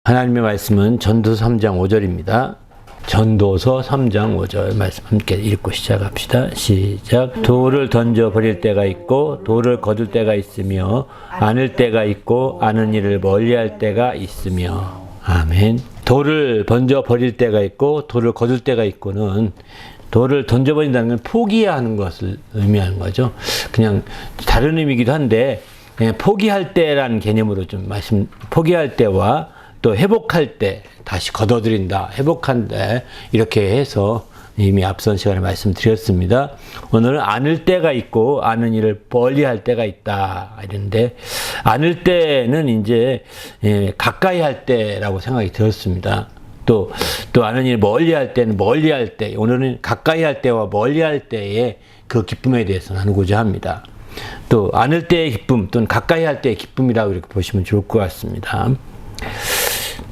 하나님의 말씀은 전도서 3장 5절입니다. 전도서 3장 5절 말씀 함께 읽고 시작합시다. 시작. 돌을 던져 버릴 때가 있고 돌을 거둘 때가 있으며 안을 때가 있고 아는 일을 멀리할 때가 있으며. 아멘. 돌을 던져 버릴 때가 있고 돌을 거둘 때가 있고는 돌을 던져버린다는 건 포기하는 것을 의미하는 거죠. 그냥 다른 의미이기도 한데 그냥 포기할 때라는 개념으로 좀 포기할 때와 또 회복할 때 다시 걷어들인다, 회복한다 이렇게 해서 이미 앞선 시간에 말씀드렸습니다. 오늘은 안을 때가 있고 아는 일을 멀리할 때가 있다 이런데 안을 때는 이제 가까이 할 때라고 생각이 들었습니다. 또 아는 일 멀리할 때는 멀리할 때, 오늘은 가까이 할 때와 멀리할 때의 그 기쁨에 대해서 나누고자 합니다. 또 안을 때의 기쁨 또는 가까이 할 때의 기쁨이라고 이렇게 보시면 좋을 것 같습니다.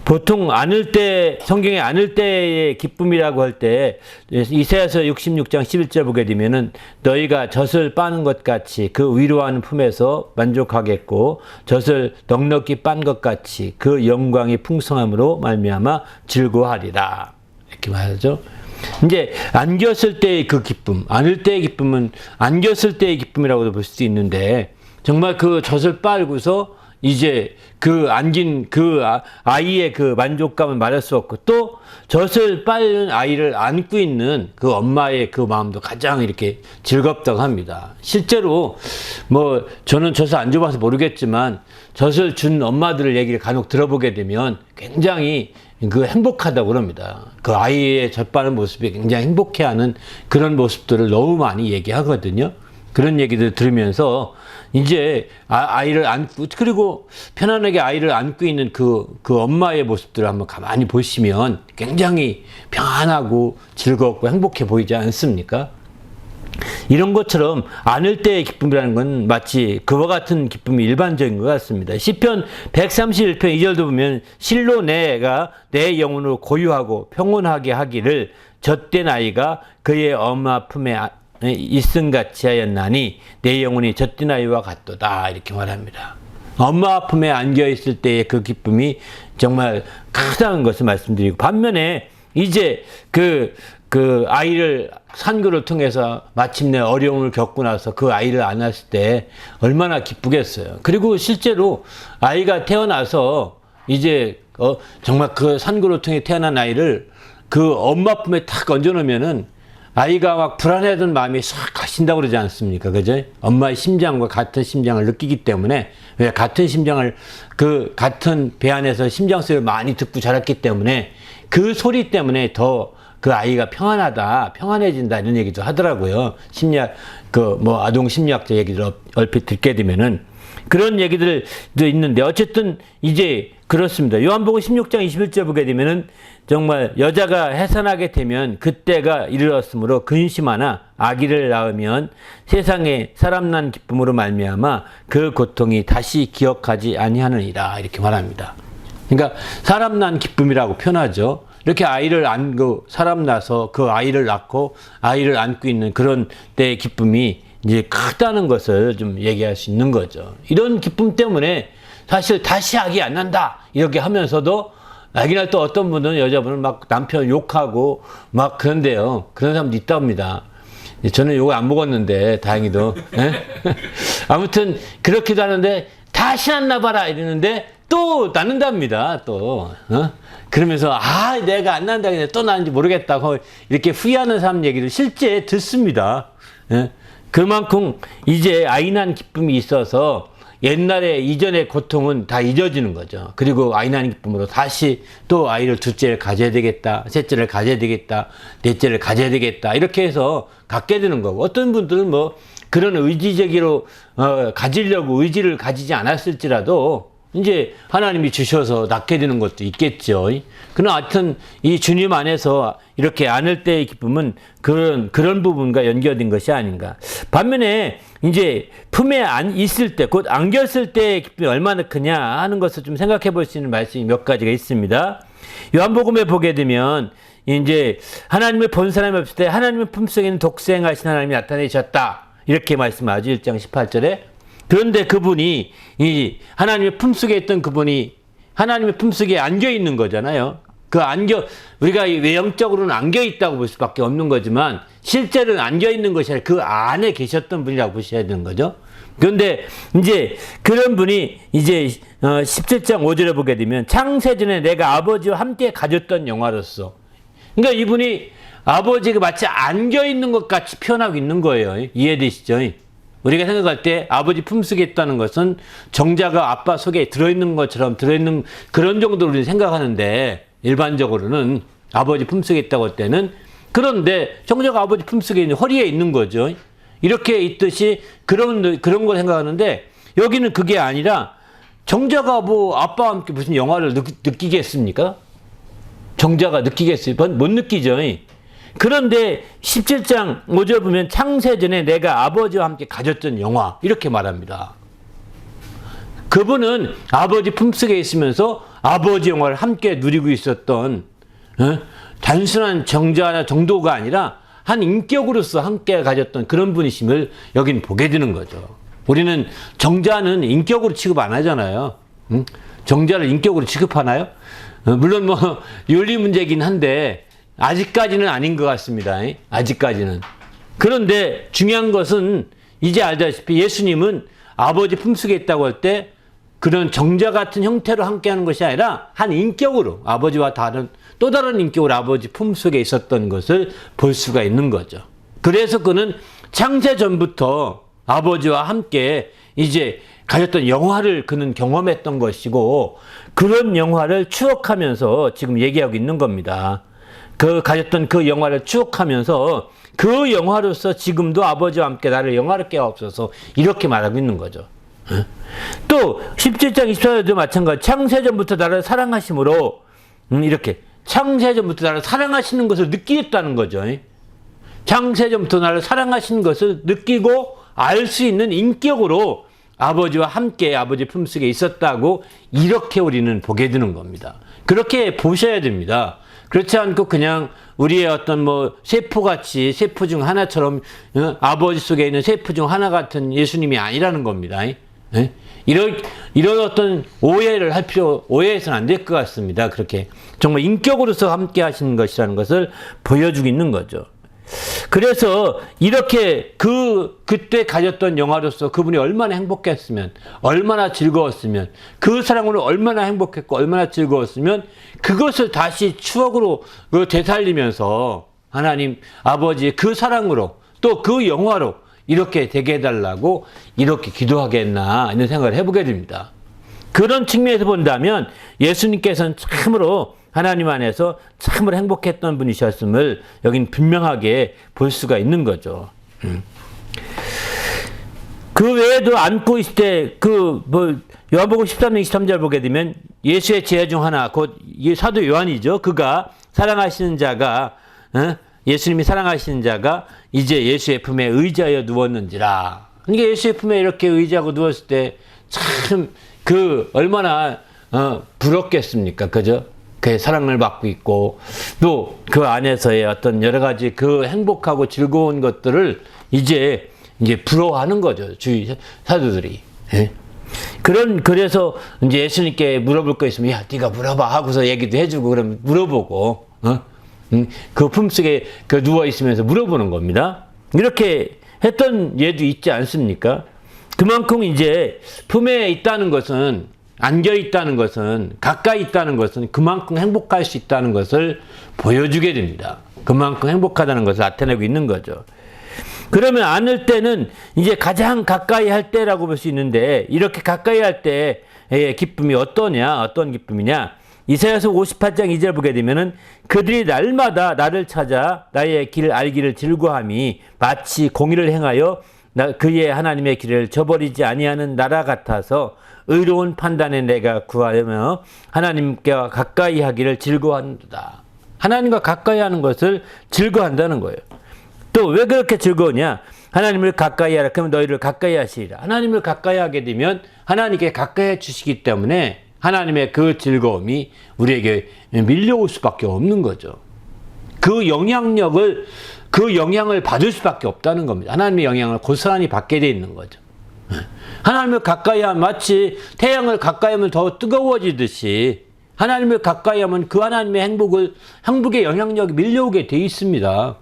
보통 안을 때, 성경에 안을 때의 기쁨이라고 할 때 이사야서 66장 11절 보게 되면은 너희가 젖을 빠는 것 같이 그 위로하는 품에서 만족하겠고 젖을 넉넉히 빤 것 같이 그 영광이 풍성함으로 말미암아 즐거워하리라 이렇게 말하죠. 이제 안겼을 때의 그 기쁨, 안을 때의 기쁨은 안겼을 때의 기쁨이라고도 볼 수 있는데 정말 그 젖을 빨고서 이제 그 안긴 그 아이의 그 만족감을 말할 수 없고 또 젖을 빨는 아이를 안고 있는 그 엄마의 그 마음도 가장 이렇게 즐겁다고 합니다. 실제로 뭐 저는 젖을 안 줘봐서 모르겠지만 젖을 준 엄마들의 얘기를 간혹 들어보게 되면 굉장히 그 행복하다고 그럽니다. 그 아이의 젖 빠는 모습이 굉장히 행복해하는 그런 모습들을 너무 많이 얘기하거든요. 그런 얘기들 들으면서 이제 아이를 안고 그리고 편안하게 아이를 안고 있는 그 엄마의 모습들을 한번 가만히 보시면 굉장히 평안하고 즐겁고 행복해 보이지 않습니까? 이런 것처럼 안을 때의 기쁨이라는 건 마치 그와 같은 기쁨이 일반적인 것 같습니다. 시편 131편 2절도 보면 실로 내가 내 영혼을 고요하고 평온하게 하기를 젖된 아이가 그의 엄마 품에 있음같이 하였나니 내 영혼이 젖된 아이와 같도다 이렇게 말합니다. 엄마 품에 안겨 있을 때의 그 기쁨이 정말 크다는 것을 말씀드리고 반면에 이제 그 아이를 산고를 통해서 마침내 어려움을 겪고 나서 그 아이를 안았을 때 얼마나 기쁘겠어요. 그리고 실제로 아이가 태어나서 이제 정말 그 산고를 통해 태어난 아이를 그 엄마 품에 탁 얹어놓으면은 아이가 막 불안해하던 마음이 싹 가신다고 그러지 않습니까? 그죠? 엄마의 심장과 같은 심장을 느끼기 때문에, 왜 같은 심장을, 그 같은 배 안에서 심장 소리를 많이 듣고 자랐기 때문에 그 소리 때문에 더 그 아이가 평안해진다 이런 얘기도 하더라고요. 심리학, 아동 심리학자 얘기를 얼핏 듣게 되면은 그런 얘기들도 있는데 어쨌든 이제 그렇습니다. 요한복음 16장 21절 보게 되면은 정말 여자가 해산하게 되면 그때가 이르렀으므로 근심하나 아기를 낳으면 세상에 사람 난 기쁨으로 말미암아 그 고통이 다시 기억하지 아니하느니라 이렇게 말합니다. 그러니까 사람 난 기쁨이라고 표현하죠. 이렇게 아이를 안고 사람 나서 그 아이를 낳고 아이를 안고 있는 그런 때의 기쁨이 이제 크다는 것을 좀 얘기할 수 있는 거죠. 이런 기쁨 때문에 사실 다시 아기 안 난다 이렇게 하면서도 아기 날 또 어떤 분은 여자분은 막 남편 욕하고 막 그런데요. 그런 사람도 있답니다. 저는 욕을 안 먹었는데 다행히도 아무튼 그렇기도 하는데 다시 안 나봐라 이러는데 또 낳는답니다. 또 그러면서 내가 안 난다 근데 또 나는지 모르겠다고 이렇게 후회하는 사람 얘기를 실제 듣습니다. 그만큼 이제 아이 난 기쁨이 있어서 옛날에 이전의 고통은 다 잊어지는 거죠. 그리고 아이 난 기쁨으로 다시 또 아이를 둘째를 가져야 되겠다, 셋째를 가져야 되겠다, 넷째를 가져야 되겠다 이렇게 해서 갖게 되는 거고 어떤 분들은 뭐 그런 의지적으로 가지려고 의지를 가지지 않았을지라도 이제 하나님이 주셔서 낳게 되는 것도 있겠죠. 그러나 하여튼 이 주님 안에서 이렇게 안을 때의 기쁨은 그런 부분과 연결된 것이 아닌가. 반면에 이제 품에 있을 때, 곧 안겼을 때의 기쁨이 얼마나 크냐 하는 것을 좀 생각해 볼 수 있는 말씀이 몇 가지가 있습니다. 요한복음에 보게 되면 이제 하나님을 본 사람이 없을 때 하나님의 품속에는 독생하신 하나님이 나타내셨다. 이렇게 말씀하죠. 1장 18절에. 그런데 그분이 이 하나님의 품속에 있던 그분이 하나님의 품속에 안겨 있는 거잖아요. 우리가 외형적으로는 안겨 있다고 볼 수밖에 없는 거지만 실제로는 안겨 있는 것이 아니라 그 안에 계셨던 분이라고 보셔야 되는 거죠. 그런데 이제 그런 분이 이제 17장 5절에 보게 되면 창세전에 내가 아버지와 함께 가졌던 영화로서, 그러니까 이분이 아버지가 마치 안겨 있는 것 같이 표현하고 있는 거예요. 이해되시죠? 우리가 생각할 때 아버지 품속에 있다는 것은 정자가 아빠 속에 들어있는 것처럼 들어있는 그런 정도로 우리는 생각하는데, 일반적으로는 아버지 품속에 있다고 할 때는, 그런데 정자가 아버지 품속에 있는 허리에 있는 거죠. 이렇게 있듯이 그런 걸 생각하는데, 여기는 그게 아니라 정자가 뭐 아빠와 함께 무슨 영화를 느끼겠습니까? 정자가 느끼겠어요? 못 느끼죠. 그런데 17장 5절 보면 창세전에 내가 아버지와 함께 가졌던 영화, 이렇게 말합니다. 그분은 아버지 품속에 있으면서 아버지 영화를 함께 누리고 있었던 단순한 정자나 정도가 아니라 한 인격으로서 함께 가졌던 그런 분이심을 여긴 보게 되는 거죠. 우리는 정자는 인격으로 취급 안 하잖아요. 정자를 인격으로 취급하나요? 물론 뭐 윤리 문제긴 한데 아직까지는 아닌 것 같습니다. 아직까지는. 그런데 중요한 것은 이제 알다시피 예수님은 아버지 품속에 있다고 할 때 그런 정자 같은 형태로 함께하는 것이 아니라 한 인격으로, 아버지와 또 다른 인격으로 아버지 품속에 있었던 것을 볼 수가 있는 거죠. 그래서 그는 창세 전부터 아버지와 함께 이제 가졌던 영화를 그는 경험했던 것이고, 그런 영화를 추억하면서 지금 얘기하고 있는 겁니다. 가졌던 그 영화를 추억하면서 그 영화로서 지금도 아버지와 함께 나를 영화롭게 하옵소서, 이렇게 말하고 있는 거죠. 또 17장 24절도 마찬가지, 창세전부터 나를 사랑하심으로, 이렇게 창세전부터 나를 사랑하시는 것을 느끼겠다는 거죠. 창세전부터 나를 사랑하시는 것을 느끼고 알 수 있는 인격으로 아버지와 함께 아버지 품속에 있었다고, 이렇게 우리는 보게 되는 겁니다. 그렇게 보셔야 됩니다. 그렇지 않고 그냥 우리의 어떤 뭐 세포같이, 세포 중 하나처럼 아버지 속에 있는 세포 중 하나 같은 예수님이 아니라는 겁니다. 이런 어떤 오해해서는 안 될 것 같습니다. 그렇게 정말 인격으로서 함께 하시는 것이라는 것을 보여주고 있는 거죠. 그래서 이렇게 그때 가졌던 영화로서 그분이 얼마나 행복했으면, 얼마나 즐거웠으면, 그 사랑으로 얼마나 행복했고 얼마나 즐거웠으면, 그것을 다시 추억으로 되살리면서 하나님 아버지의 그 사랑으로 또 그 영화로 이렇게 되게 해달라고 이렇게 기도하겠나, 이런 생각을 해보게 됩니다. 그런 측면에서 본다면 예수님께서는 참으로 하나님 안에서 참으로 행복했던 분이셨음을 여긴 분명하게 볼 수가 있는 거죠. 그 외에도 안고 있을 때 요한복음 13장 23절 보게 되면 예수의 제자 중 하나, 곧 사도 요한이죠. 그가 사랑하시는 자가, 예수님이 사랑하시는 자가 이제 예수의 품에 의지하여 누웠는지라. 그러니까 예수의 품에 이렇게 의지하고 누웠을 때 참 얼마나 부럽겠습니까? 그죠? 그의 사랑을 받고 있고, 또 그 안에서의 어떤 여러 가지 그 행복하고 즐거운 것들을 이제 부러워하는 거죠. 주위 사도들이. 그래서 이제 예수님께 물어볼 거 있으면, 야, 네가 물어봐 하고서 얘기도 해주고, 그러면 물어보고, 그 품속에 누워 있으면서 물어보는 겁니다. 이렇게 했던 예도 있지 않습니까? 그만큼 이제 품에 있다는 것은, 안겨 있다는 것은, 가까이 있다는 것은 그만큼 행복할 수 있다는 것을 보여주게 됩니다. 그만큼 행복하다는 것을 나타내고 있는 거죠. 그러면 안을 때는 이제 가장 가까이 할 때라고 볼 수 있는데, 이렇게 가까이 할 때의 기쁨이 어떤 기쁨이냐? 이사야서 58장 2절 보게 되면은, 그들이 날마다 나를 찾아 나의 길을 알기를 즐거워함이 마치 공의를 행하여 그의 하나님의 길을 저버리지 아니하는 나라 같아서 의로운 판단에 내가 구하며 하나님과 가까이 하기를 즐거워한다. 하나님과 가까이 하는 것을 즐거워한다는 거예요. 또 왜 그렇게 즐거우냐? 하나님을 가까이 하라. 그러면 너희를 가까이 하시리라. 하나님을 가까이 하게 되면 하나님께 가까이 해 주시기 때문에 하나님의 그 즐거움이 우리에게 밀려올 수밖에 없는 거죠. 그 영향을 받을 수밖에 없다는 겁니다. 하나님의 영향을 고스란히 받게 돼 있는 거죠. 하나님을 가까이 하면 마치 태양을 가까이 하면 더 뜨거워지듯이 하나님을 가까이 하면 그 하나님의 행복의 영향력이 밀려오게 돼 있습니다.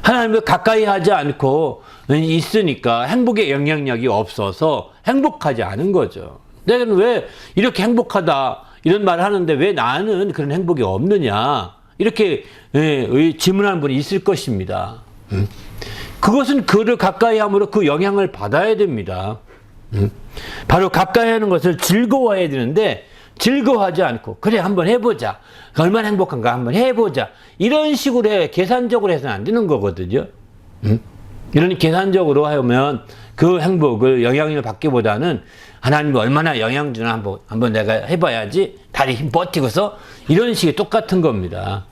하나님을 가까이 하지 않고 있으니까 행복의 영향력이 없어서 행복하지 않은 거죠. 내가 왜 이렇게 행복하다 이런 말을 하는데 왜 나는 그런 행복이 없느냐 이렇게 질문하는 분이 있을 것입니다. 그것은 그를 가까이 함으로 그 영향을 받아야 됩니다. 바로 가까이 하는 것을 즐거워해야 되는데 즐거워하지 않고 그래 한번 해보자. 얼마나 행복한가 한번 해보자. 이런 식으로 계산적으로 해서는 안 되는 거거든요. 이런 계산적으로 하면 그 행복을 영향을 받기보다는 하나님이 얼마나 영향 주나 한번 내가 해봐야지 다리 힘 버티고서 이런 식의 똑같은 겁니다.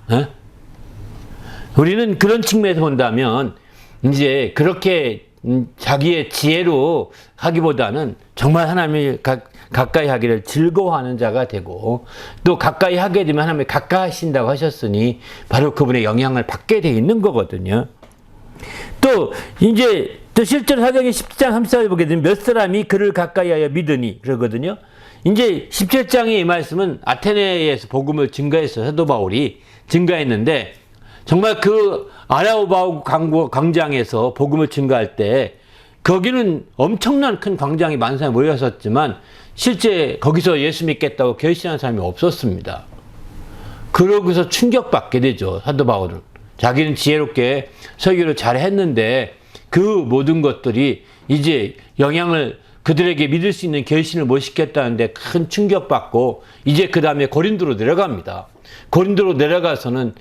우리는 그런 측면에서 본다면 이제 그렇게 자기의 지혜로 하기보다는 정말 하나님을 가까이 하기를 즐거워하는 자가 되고 또 가까이 하게 되면 하나님이 가까이 하신다고 하셨으니 바로 그분의 영향을 받게 돼 있는 거거든요. 또 이제 또 실제로 사도행전 17장 34절 보게 되면 몇 사람이 그를 가까이 하여 믿으니 그러거든요. 이제 17장의 이 말씀은 아테네에서 복음을 증가했어요. 사도 바울이 증가했는데 정말 그 아라오바우 광장에서 복음을 증가할 때 거기는 엄청난 큰 광장이 많은 사람이 모였었지만 실제 거기서 예수 믿겠다고 결심한 사람이 없었습니다. 그러고서 충격받게 되죠. 사도 바울은. 자기는 지혜롭게 설교를 잘 했는데 그 모든 것들이 이제 영향을 그들에게 믿을 수 있는 결심을 못 시켰다는데 큰 충격받고 이제 그 다음에 고린도로 내려갑니다. 고린도로 내려가서는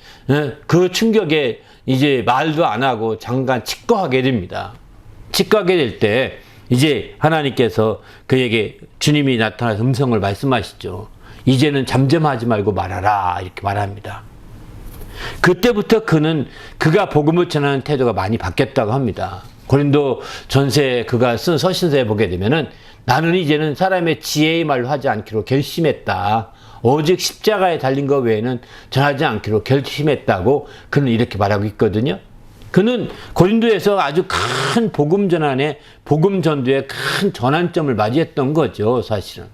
그 충격에 이제 말도 안 하고 잠깐 직거하게 됩니다. 직거하게 될 때 이제 하나님께서 그에게 주님이 나타나서 음성을 말씀하시죠. 이제는 잠잠하지 말고 말하라 이렇게 말합니다. 그때부터 그가 복음을 전하는 태도가 많이 바뀌었다고 합니다. 고린도 전서에 그가 쓴 서신서에 보게 되면은 나는 이제는 사람의 지혜의 말로 하지 않기로 결심했다. 오직 십자가에 달린 것 외에는 전하지 않기로 결심했다고 그는 이렇게 말하고 있거든요. 그는 고린도에서 아주 큰 복음 전환에 복음 전도에 큰 전환점을 맞이했던 거죠, 사실은.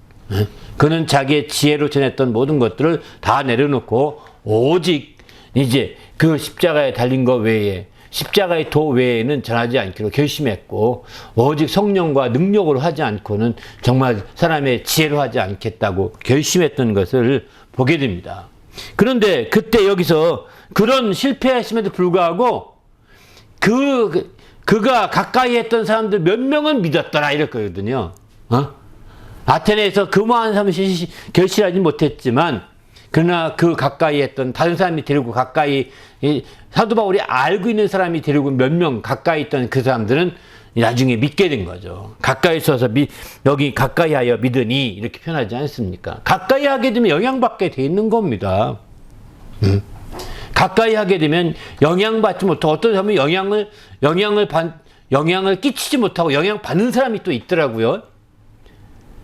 그는 자기의 지혜로 전했던 모든 것들을 다 내려놓고 오직 이제 그 십자가에 달린 것 외에 십자가의 도 외에는 전하지 않기로 결심했고 오직 성령과 능력으로 하지 않고는 정말 사람의 지혜로 하지 않겠다고 결심했던 것을 보게 됩니다. 그런데 그때 여기서 그런 실패하심에도 불구하고 그가 가까이 했던 사람들 몇 명은 믿었더라 이랬거든요. 아테네에서 그 많은 사람을 결실하지 못했지만 그러나 그 가까이 했던 다른 사람이 데리고 가까이 사도 바울이 알고 있는 사람이 데리고 몇 명 가까이 있던 그 사람들은 나중에 믿게 된 거죠. 가까이 있어서 여기 가까이 하여 믿으니 이렇게 표현하지 않습니까? 가까이 하게 되면 영향받게 돼 있는 겁니다. 가까이 하게 되면 영향받지 못하고 어떤 사람은 영향을 끼치지 못하고 영향받는 사람이 또 있더라고요.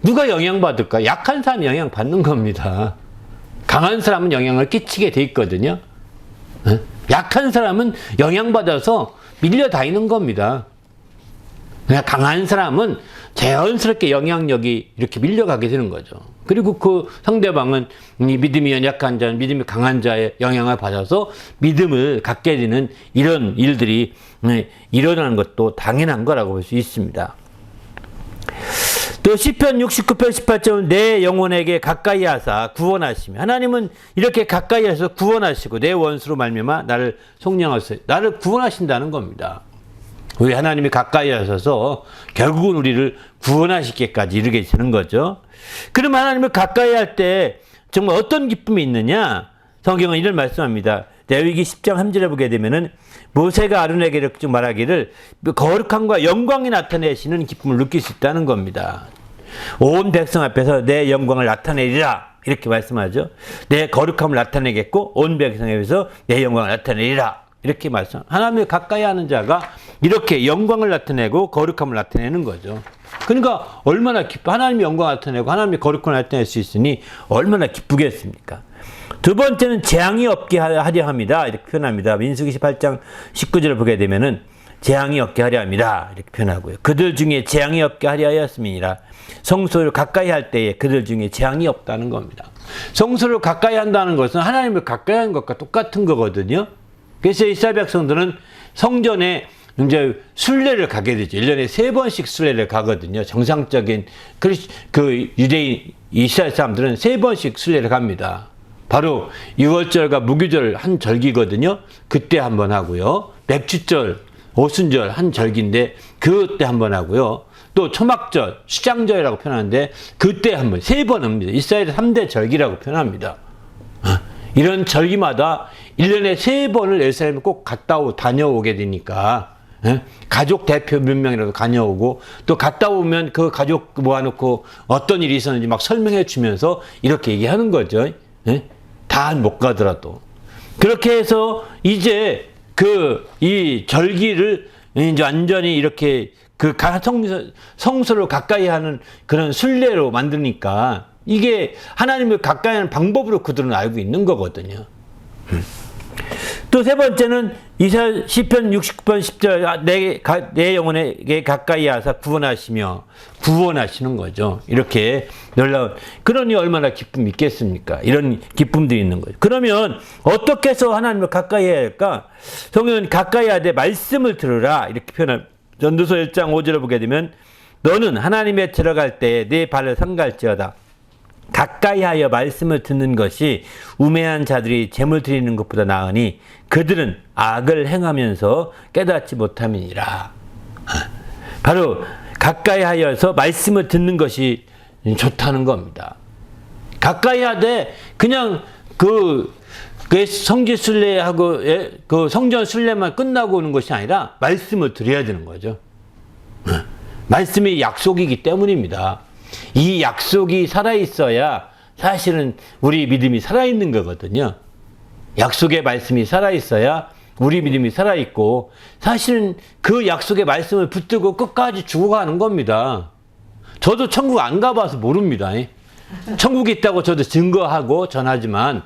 누가 영향받을까? 약한 사람이 영향받는 겁니다. 강한 사람은 영향을 끼치게 돼 있거든요. 약한 사람은 영향받아서 밀려다니는 겁니다. 그냥 강한 사람은 자연스럽게 영향력이 이렇게 밀려가게 되는 거죠. 그리고 그 상대방은 이 믿음이 연약한 자, 믿음이 강한 자의 영향을 받아서 믿음을 갖게 되는 이런 일들이 일어나는 것도 당연한 거라고 볼 수 있습니다. 또 시편 69편 18절은 내 영혼에게 가까이 하사 구원하시며 하나님은 이렇게 가까이 해서 구원하시고 내 원수로 말미암아 나를 속량하소서 나를 구원하신다는 겁니다. 우리 하나님이 가까이 하셔서 결국은 우리를 구원하시기까지 이르게 되는 거죠. 그럼 하나님을 가까이 할 때 정말 어떤 기쁨이 있느냐? 성경은 이런 말씀합니다. 레위기 10장 3절에 보게 되면은 모세가 아론에게 이렇게 말하기를 거룩함과 영광이 나타내시는 기쁨을 느낄 수 있다는 겁니다. 온 백성 앞에서 내 영광을 나타내리라 이렇게 말씀하죠. 내 거룩함을 나타내겠고 온 백성 앞에서 내 영광을 나타내리라 이렇게 말씀. 하나님을 가까이 하는 자가 이렇게 영광을 나타내고 거룩함을 나타내는 거죠. 그러니까 얼마나 하나님이 영광을 나타내고 하나님이 거룩함을 나타낼 수 있으니 얼마나 기쁘겠습니까? 두 번째는 재앙이 없게 하려 합니다. 이렇게 표현합니다. 민수기 18장 19절을 보게 되면은 재앙이 없게 하려 함이라 이렇게 표현하고요. 그들 중에 재앙이 없게 하려 하였음이니라. 성소를 가까이 할 때에 그들 중에 재앙이 없다는 겁니다. 성소를 가까이 한다는 것은 하나님을 가까이 하는 것과 똑같은 거거든요. 그래서 이스라엘 백성들은 성전에 이제 순례를 가게 되죠. 1년에 3번씩 순례를 가거든요. 정상적인 그 유대인 이스라엘 사람들은 3번씩 순례를 갑니다. 바로 유월절과 무교절 한 절기거든요. 그때 한번 하고요. 맥주절, 오순절 한 절기인데 그때 한번 하고요. 또 초막절, 수장절이라고 표현하는데 그때 한번 3번 합니다. 이스라엘의 3대 절기라고 표현합니다. 이런 절기마다 1년에 3번을 예루살렘에 꼭 다녀오게 되니까 가족 대표 몇 명이라도 다녀오고 또 갔다 오면 그 가족 모아놓고 어떤 일이 있었는지 막 설명해 주면서 이렇게 얘기하는 거죠. 다 못 가더라도. 그렇게 해서 이제 이 절기를 이제 완전히 이렇게 성소를 가까이 하는 그런 순례로 만드니까 이게 하나님을 가까이 하는 방법으로 그들은 알고 있는 거거든요. 또 세 번째는 시편 69편 10절 내 영혼에게 가까이 하사 구원하시며 구원하시는 거죠. 이렇게 놀라운 그러니 얼마나 기쁨이 있겠습니까? 이런 기쁨들이 있는 거죠. 그러면 어떻게 해서 하나님을 가까이 해야 할까? 성경은 가까이 하되 말씀을 들으라 이렇게 표현합니다. 전도서 1장 5절을 보게 되면 너는 하나님에 들어갈 때에 내 발을 삼갈지어다. 가까이 하여 말씀을 듣는 것이 우매한 자들이 재물 드리는 것보다 나으니 그들은 악을 행하면서 깨닫지 못함이니라. 바로 가까이 하여서 말씀을 듣는 것이 좋다는 겁니다. 가까이 하되 그냥 그 성지 순례하고 그 성전 순례만 끝나고 오는 것이 아니라 말씀을 드려야 되는 거죠. 말씀이 약속이기 때문입니다. 이 약속이 살아있어야 사실은 우리 믿음이 살아있는 거거든요. 약속의 말씀이 살아있어야 우리 믿음이 살아있고 사실은 그 약속의 말씀을 붙들고 끝까지 죽어가는 겁니다. 저도 천국 안 가봐서 모릅니다. 천국이 있다고 저도 증거하고 전하지만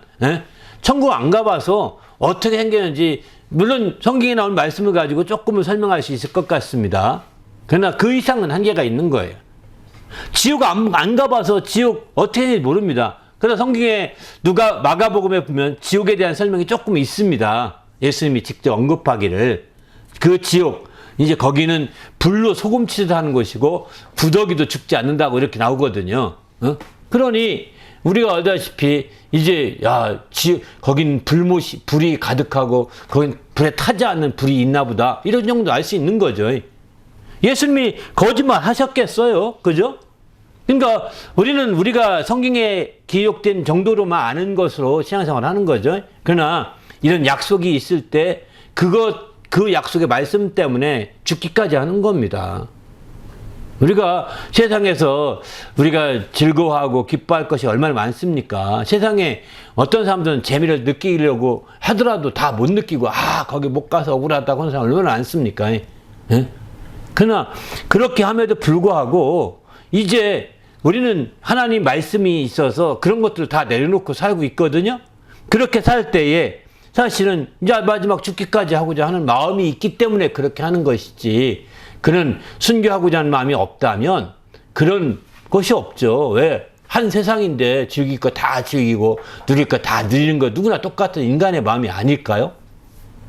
천국 안 가봐서 어떻게 생겼는지 물론 성경에 나온 말씀을 가지고 조금은 설명할 수 있을 것 같습니다. 그러나 그 이상은 한계가 있는 거예요. 지옥 안 가봐서 지옥 어떻게 되는지 모릅니다. 그러나 성경에 마가복음에 보면 지옥에 대한 설명이 조금 있습니다. 예수님이 직접 언급하기를 그 지옥 이제 거기는 불로 소금치듯 하는 곳이고 구더기도 죽지 않는다고 이렇게 나오거든요. 그러니 우리가 알다시피 이제 거긴 불이 가득하고 거긴 불에 타지 않는 불이 있나 보다 이런 정도 알 수 있는 거죠. 예수님이 거짓말 하셨겠어요? 그죠? 그러니까 우리가 성경에 기록된 정도로만 아는 것으로 신앙생활을 하는 거죠. 그러나 이런 약속이 있을 때 그 약속의 말씀 때문에 죽기까지 하는 겁니다. 우리가 세상에서 우리가 즐거워하고 기뻐할 것이 얼마나 많습니까? 세상에 어떤 사람들은 재미를 느끼려고 하더라도 다 못 느끼고 거기 못 가서 억울하다고 하는 사람 얼마나 많습니까? 그러나 그렇게 함에도 불구하고 이제 우리는 하나님 말씀이 있어서 그런 것들을 다 내려놓고 살고 있거든요. 그렇게 살 때에 사실은 이제 마지막 죽기까지 하고자 하는 마음이 있기 때문에 그렇게 하는 것이지 그는 순교하고자 하는 마음이 없다면 그런 것이 없죠. 왜? 한 세상인데 즐길 거 다 즐기고 누릴 거 다 누리는 거 누구나 똑같은 인간의 마음이 아닐까요?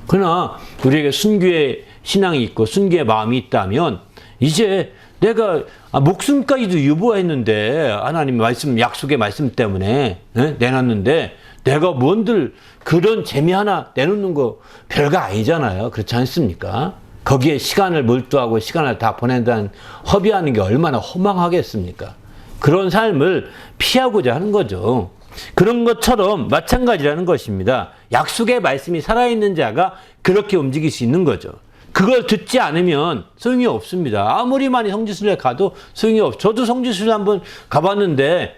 그러나 우리에게 순교의 신앙이 있고 순교의 마음이 있다면 이제 내가 목숨까지도 유보했는데 하나님 말씀 약속의 말씀 때문에 내놨는데 내가 뭔들 그런 재미 하나 내놓는 거 별거 아니잖아요. 그렇지 않습니까? 거기에 시간을 몰두하고 시간을 다 보낸다는 허비하는 게 얼마나 허망하겠습니까? 그런 삶을 피하고자 하는 거죠. 그런 것처럼 마찬가지라는 것입니다. 약속의 말씀이 살아있는 자가 그렇게 움직일 수 있는 거죠. 그걸 듣지 않으면 소용이 없습니다. 아무리 많이 성지순례 가도 소용이 없어요. 저도 성지순례 한번 가봤는데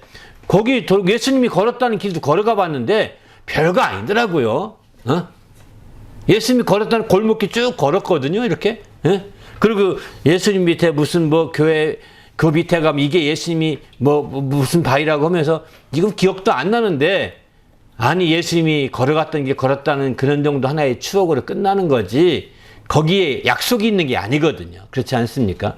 거기 예수님이 걸었다는 길도 걸어가 봤는데 별거 아니더라고요. 예수님이 걸었다는 골목길 쭉 걸었거든요. 이렇게. 그리고 예수님 밑에 무슨 교회 그 밑에 가면 이게 예수님이 무슨 바위라고 하면서 지금 기억도 안 나는데 예수님이 걸어갔던 길 걸었다는 그런 정도 하나의 추억으로 끝나는 거지 거기에 약속이 있는 게 아니거든요. 그렇지 않습니까?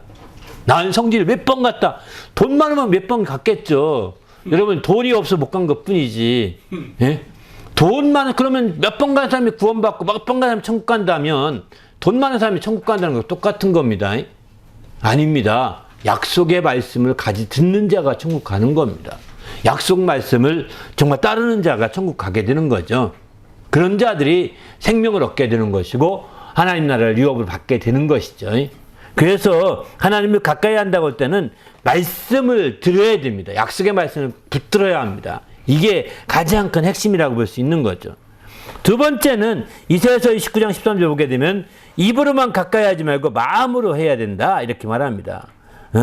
나는 성지를 몇 번 갔다. 돈 많으면 몇 번 갔겠죠. 여러분 돈이 없어 못 간 것 뿐이지. 예? 돈 많은 그러면 몇 번 간 사람이 구원받고 몇 번 간 사람이 천국 간다면 돈 많은 사람이 천국 간다는 거 똑같은 겁니다. 아닙니다. 약속의 말씀을 듣는 자가 천국 가는 겁니다. 약속 말씀을 정말 따르는 자가 천국 가게 되는 거죠. 그런 자들이 생명을 얻게 되는 것이고 하나님 나라를 유업을 받게 되는 것이죠. 그래서 하나님을 가까이 한다고 할 때는 말씀을 들어야 됩니다. 약속의 말씀을 붙들어야 합니다. 이게 가장 큰 핵심이라고 볼 수 있는 거죠. 두 번째는 이사야서 29장 13절 보게 되면 입으로만 가까이 하지 말고 마음으로 해야 된다 이렇게 말합니다.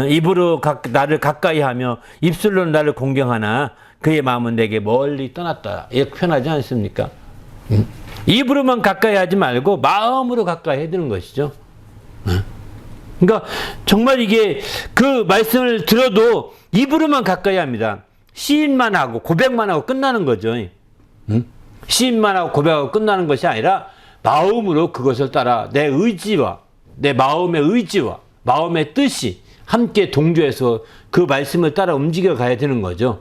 입으로 나를 가까이 하며 입술로는 나를 공경하나 그의 마음은 내게 멀리 떠났다 이렇게 표현하지 않습니까? 입으로만 가까이 하지 말고 마음으로 가까이 해야 되는 것이죠. 그러니까 정말 이게 그 말씀을 들어도 입으로만 가까이 합니다. 시인만 하고 고백만 하고 끝나는 거죠. 시인만 하고 고백하고 끝나는 것이 아니라 마음으로 그것을 따라 내 의지와 내 마음의 의지와 마음의 뜻이 함께 동조해서 그 말씀을 따라 움직여 가야 되는 거죠.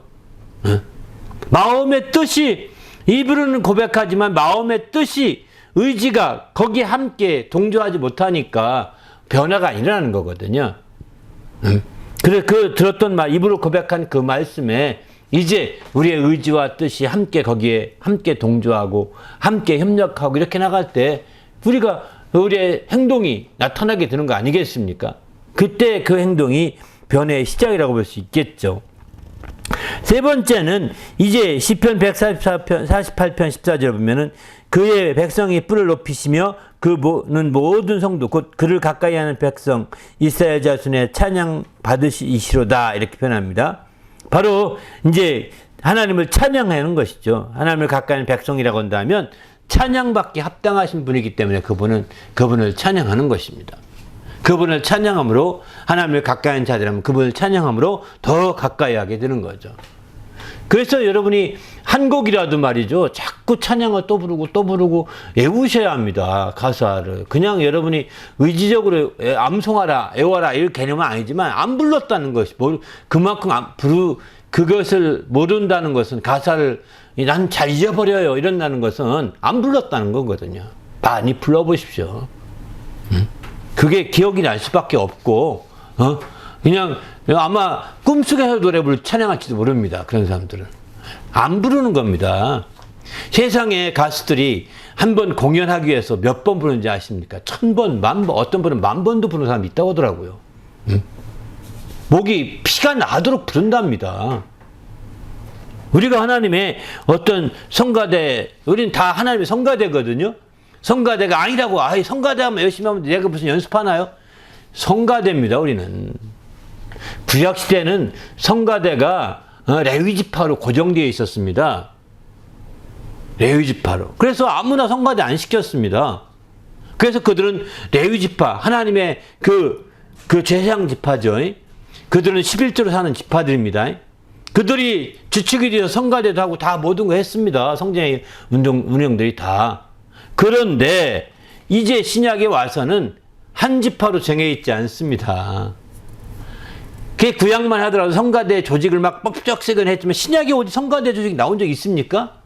마음의 뜻이 입으로는 고백하지만 마음의 뜻이 의지가 거기에 함께 동조하지 못하니까 변화가 안 일어나는 거거든요. 그래 그 들었던 입으로 고백한 그 말씀에 이제 우리의 의지와 뜻이 함께 거기에 함께 동조하고 함께 협력하고 이렇게 나갈 때 우리의 행동이 나타나게 되는 거 아니겠습니까? 그때 그 행동이 변화의 시작이라고 볼 수 있겠죠. 세 번째는 이제 시편 148편 14절에 보면은 그의 백성이 뿔을 높이시며 그는 모든 성도 곧 그를 가까이 하는 백성 이스라엘 자손의 찬양 받으시리로다 이렇게 표현합니다. 바로 이제 하나님을 찬양하는 것이죠. 하나님을 가까이 하는 백성이라고 한다면 찬양받기 합당하신 분이기 때문에 그분을 찬양하는 것입니다. 그분을 찬양함으로 하나님을 가까이 하는 자들은 그분을 찬양함으로 더 가까이 하게 되는 거죠. 그래서 여러분이 한 곡이라도 말이죠. 자꾸 찬양을 또 부르고 외우셔야 합니다. 가사를. 그냥 여러분이 의지적으로 암송하라, 애워라 이런 개념은 아니지만 안 불렀다는 것이 그만큼 그것을 모른다는 것은 가사를 난 잘 잊어버려요 이런다는 것은 안 불렀다는 거거든요. 많이 불러보십시오. 그게 기억이 날 수밖에 없고 그냥 아마 꿈속에서 노래 찬양할지도 모릅니다. 그런 사람들은 안 부르는 겁니다. 세상에 가수들이 한 번 공연하기 위해서 몇 번 부르는지 아십니까? 1000번, 10,000번, 어떤 분은 10,000번도 부르는 사람이 있다고 하더라고요. 목이 피가 나도록 부른답니다. 우리가 하나님의 어떤 성가대, 우리는 다 하나님의 성가대거든요. 성가대가 아니라고, 성가대 하면 열심히 하면 내가 무슨 연습하나요? 성가대입니다, 우리는. 구약시대는 성가대가 레위지파로 고정되어 있었습니다. 레위지파로. 그래서 아무나 성가대 안 시켰습니다. 그래서 그들은 레위지파, 하나님의 그 제사장 지파죠. 그들은 11조로 사는 지파들입니다. 그들이 주축이 되어서 성가대도 하고 다 모든 거 했습니다. 성전의 운영들이 다. 그런데 이제 신약에 와서는 한 지파로 정해 있지 않습니다. 그게 구약만 하더라도 성가대 조직을 막 뻑적색은 했지만 신약에 어디 성가대 조직이 나온 적 있습니까?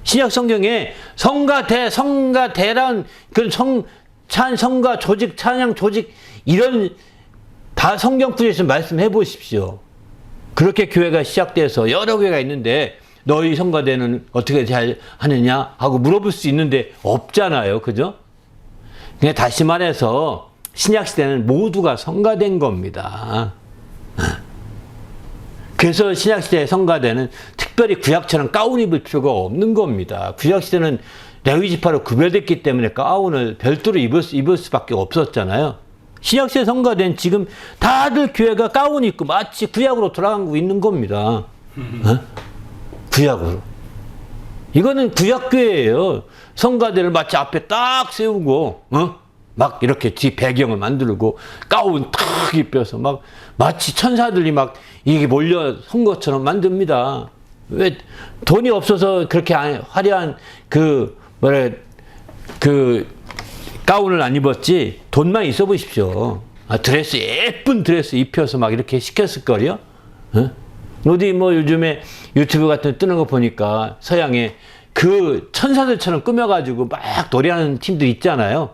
신약 성경에 성가대란 그런 성가 조직, 찬양 조직 이런 다 성경 구절에서 말씀해 보십시오. 그렇게 교회가 시작돼서 여러 교회가 있는데 너희 성가대는 어떻게 잘 하느냐 하고 물어볼 수 있는데 없잖아요. 그죠? 그냥 다시 말해서 신약 시대는 모두가 성가된 겁니다. 그래서 신약 시대의 성가대는 특별히 구약처럼 가운 입을 필요가 없는 겁니다. 구약 시대는 레위 지파로 구별됐기 때문에 가운을 별도로 입을 수밖에 없었잖아요. 신약 시대 성가대는 지금 다들 교회가 가운 입고 마치 구약으로 돌아가고 있는 겁니다. 구약으로. 이거는 구약교회예요. 성가대를 마치 앞에 딱 세우고 막 이렇게 뒤 배경을 만들고 가운 탁 입혀서 막 마치 천사들이 막 이게 몰려 선 것처럼 만듭니다. 왜 돈이 없어서 그렇게 화려한 가운을 안 입었지 돈만 있어 보십시오. 드레스 예쁜 드레스 입혀서 막 이렇게 시켰을 거요. 어디 뭐 요즘에 유튜브 같은 데 뜨는 거 보니까 서양에 그 천사들처럼 꾸며가지고 막 노래하는 팀들 있잖아요.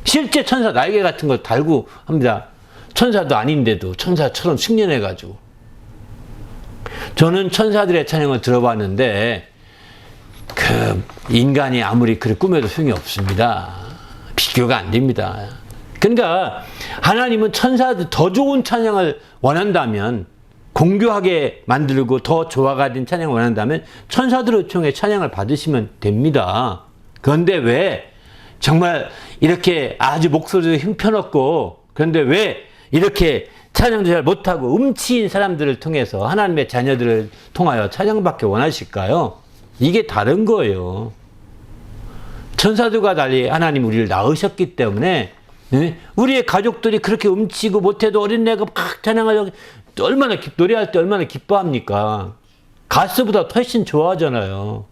실제 천사 날개 같은 거 달고 합니다. 천사도 아닌데도 천사처럼 숙련해가지고. 저는 천사들의 찬양을 들어봤는데 그 인간이 아무리 그렇게 꾸며도 소용이 없습니다. 비교가 안 됩니다. 그러니까 하나님은 천사들 더 좋은 찬양을 원한다면, 공교하게 만들고 더 조화가 된 찬양을 원한다면 천사들을 통해 찬양을 받으시면 됩니다. 그런데 왜 정말 이렇게 아주 목소리도 형편없고, 그런데 왜 이렇게 찬양도 잘 못하고 음치인 사람들을 통해서 하나님의 자녀들을 통하여 찬양받기 원하실까요? 이게 다른 거예요. 천사들과 달리 하나님 우리를 낳으셨기 때문에 우리의 가족들이 그렇게 음치고 못해도 어린애가 막 찬양하려고 얼마나 노래할 때 얼마나 기뻐합니까? 가수보다 훨씬 좋아하잖아요.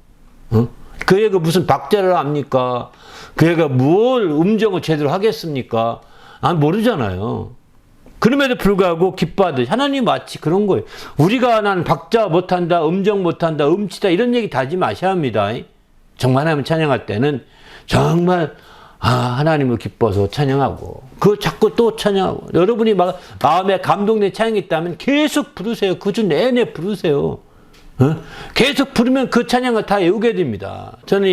그 애가 무슨 박자를 압니까? 그 애가 뭘 음정을 제대로 하겠습니까? 모르잖아요. 그럼에도 불구하고 기뻐하듯 하나님이 마치 그런 거예요. 우리가 난 박자 못한다, 음정 못한다, 음치다 이런 얘기 다 하지 마셔야 합니다. 정말 하나님 찬양할 때는 정말 하나님을 기뻐서 찬양하고 그 자꾸 또 찬양하고, 여러분이 막 마음에 감동된 찬양이 있다면 계속 부르세요. 그 주 내내 부르세요. 계속 부르면 그 찬양을 다 외우게 됩니다. 저는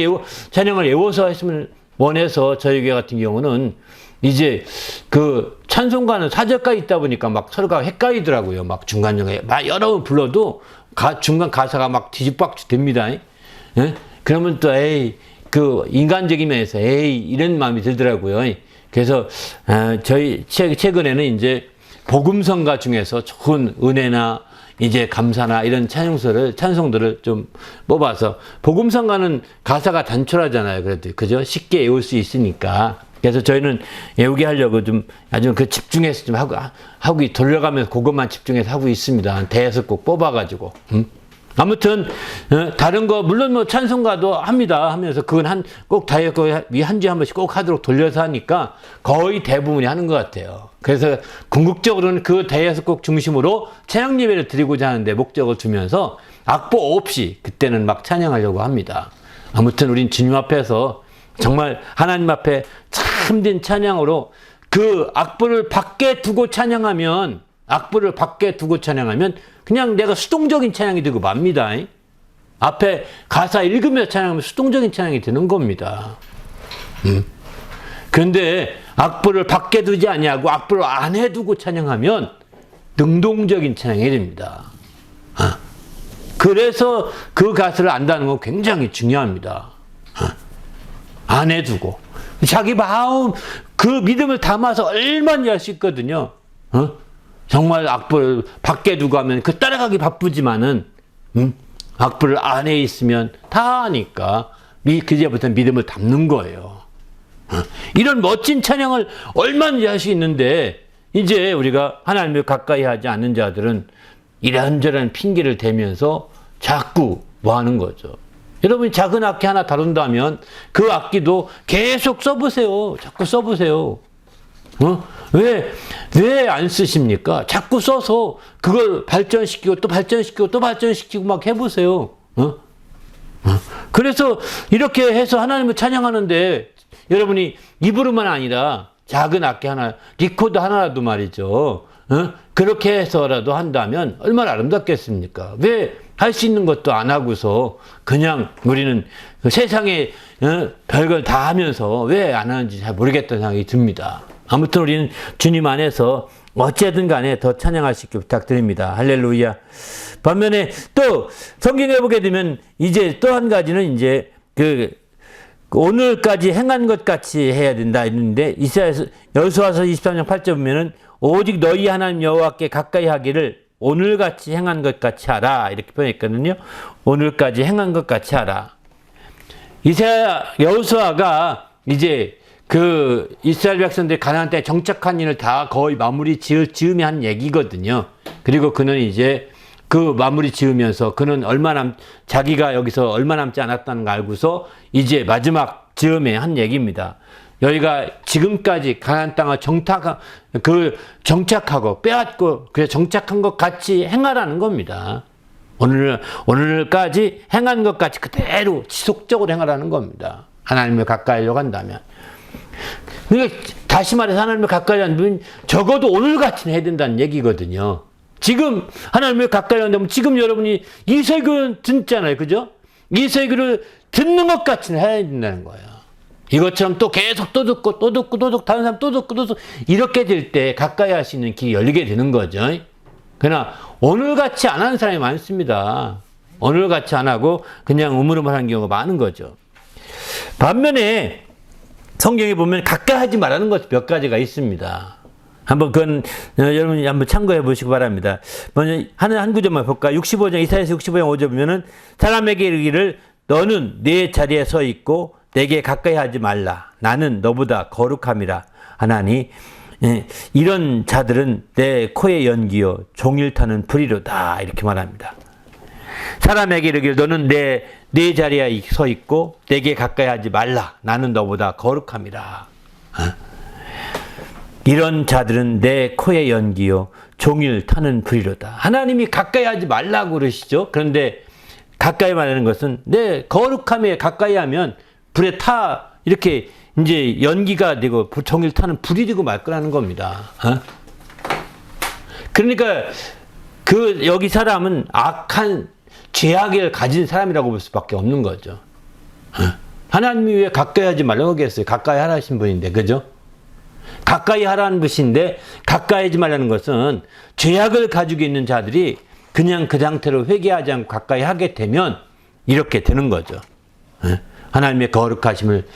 찬양을 외워서 했으면 원해서 저희 교회 같은 경우는 이제 그 찬송가는 사절까지 있다 보니까 막 서로가 헷갈리더라고요. 막 중간중간에 막 여러 번 불러도 중간 가사가 막 뒤집박죽 됩니다. 그러면 또 그 인간적인 면에서 이런 마음이 들더라고요. 그래서 저희 최근에는 이제 복음성가 중에서 좋은 은혜나 이제 감사나 이런 찬송들을 좀 뽑아서, 복음성가는 가사가 단촐하잖아요. 그래도 그죠? 쉽게 외울 수 있으니까. 그래서 저희는 외우게 하려고 좀 아주 그 집중해서 좀 하고 돌려가면서 그것만 집중해서 하고 있습니다. 대해서 꼭 뽑아가지고. 아무튼 다른 거 물론 뭐 찬송가도 합니다. 하면서 그건 꼭 다이어트 한 주에 한 번씩 꼭 하도록 돌려서 하니까 거의 대부분이 하는 것 같아요. 그래서 궁극적으로는 그 대해서 꼭 중심으로 찬양 예배를 드리고자 하는데 목적을 두면서 악보 없이 그때는 막 찬양하려고 합니다. 아무튼 우린 주님 앞에서 정말 하나님 앞에 참된 찬양으로 그 악보를 밖에 두고 찬양하면 그냥 내가 수동적인 찬양이 되고 맙니다. 앞에 가사 읽으면서 찬양하면 수동적인 찬양이 되는 겁니다. 그런데 악보를 밖에 두지 아니하고 악보를 안에 두고 찬양하면 능동적인 찬양이 됩니다. 그래서 그 가사를 안다는 건 굉장히 중요합니다. 안에 두고 자기 마음 그 믿음을 담아서 얼마나 할 수 있거든요. 정말 악보를 밖에 두고 하면 그 따라가기 바쁘지만은 악보를 안에 있으면 다 아니까 그제부터 믿음을 담는 거예요. 이런 멋진 찬양을 얼마나 할 수 있는데, 이제 우리가 하나님을 가까이 하지 않는 자들은 이런저런 핑계를 대면서 자꾸 뭐 하는 거죠. 여러분이 작은 악기 하나 다룬다면 그 악기도 계속 써보세요. 자꾸 써보세요. 왜 안 쓰십니까? 자꾸 써서 그걸 발전시키고 또 발전시키고 또 발전시키고 막 해보세요. 그래서 이렇게 해서 하나님을 찬양하는데, 여러분이 입으로만 아니라 작은 악기 하나, 리코더 하나라도 말이죠. 그렇게 해서라도 한다면 얼마나 아름답겠습니까? 왜 할 수 있는 것도 안 하고서 그냥 우리는 그 세상에 별걸 다 하면서 왜 안 하는지 잘 모르겠다는 생각이 듭니다. 아무튼 우리는 주님 안에서 어찌든 간에 더 찬양할 수 있게 부탁드립니다. 할렐루야. 반면에 또 성경에 보게 되면 이제 또 한 가지는 이제 오늘까지 행한 것 같이 해야 된다 했는데, 여호수아서 23장 8절 보면은 오직 너희 하나님 여호와께 가까이 하기를 오늘같이 행한 것 같이 하라, 이렇게 표현했거든요. 오늘까지 행한 것 같이 하라. 여호수아가 이제 그 이스라엘 백성들이 가나안 땅에 정착한 일을 다 거의 마무리 지으며 한 얘기거든요. 그리고 그는 이제 그 마무리 지으면서 그는 자기가 여기서 얼마 남지 않았다는 걸 알고서 이제 마지막 즈음에 한 얘기입니다. 여기가 지금까지 가나안 땅을 정착하고 빼앗고 그래서 정착한 것 같이 행하라는 겁니다. 오늘까지 행한 것 같이 그대로 지속적으로 행하라는 겁니다. 하나님을 가까이 하려고 한다면. 그러니까 다시 말해서 하나님을 가까이 하려면 적어도 오늘같이는 해야 된다는 얘기거든요. 지금 하나님을 가까이 한다면 지금 여러분이 이 설교를 듣잖아요. 그죠? 이 설교를 듣는 것 같이는 해야 된다는 거예요. 이것처럼 또 계속 또 듣고 또 듣고 또 듣고 다른 사람 또 듣고 또 듣고 이렇게 될 때 가까이 할 수 있는 길이 열리게 되는 거죠. 그러나 오늘같이 안 하는 사람이 많습니다. 오늘같이 안 하고 그냥 우물우물하는 경우가 많은 거죠. 반면에 성경에 보면 가까이 하지 말라는 것이 몇 가지가 있습니다. 한번 그건 여러분이 한번 참고해 보시기 바랍니다. 먼저 한 구절만 볼까? 65장 이사야서 65장 5절 보면은 사람에게 이르기를 너는 내 자리에 서 있고 내게 가까이 하지 말라. 나는 너보다 거룩함이라 하나니 이런 자들은 내 코의 연기요 종일 타는 불이로다. 이렇게 말합니다. 사람에게 이르기를 너는 내 자리에 서 있고 내게 가까이 하지 말라. 나는 너보다 거룩함이라. 이런 자들은 내 코의 연기요 종일 타는 불이로다. 하나님이 가까이 하지 말라고 그러시죠. 그런데 가까이 말하는 것은 내 거룩함에 가까이 하면 불에 이렇게 이제 연기가 되고 종일 타는 불이 되고 말 거라는 겁니다. 그러니까 여기 사람은 악한 죄악을 가진 사람이라고 볼 수밖에 없는 거죠. 하나님이 왜 가까이 하지 말라고 하겠어요? 가까이 하라신 분인데, 그죠? 가까이 하라는 것인데 가까이 하지 말라는 것은 죄악을 가지고 있는 자들이 그냥 그 상태로 회개하지 않고 가까이 하게 되면 이렇게 되는 거죠. 하나님의 거룩하심을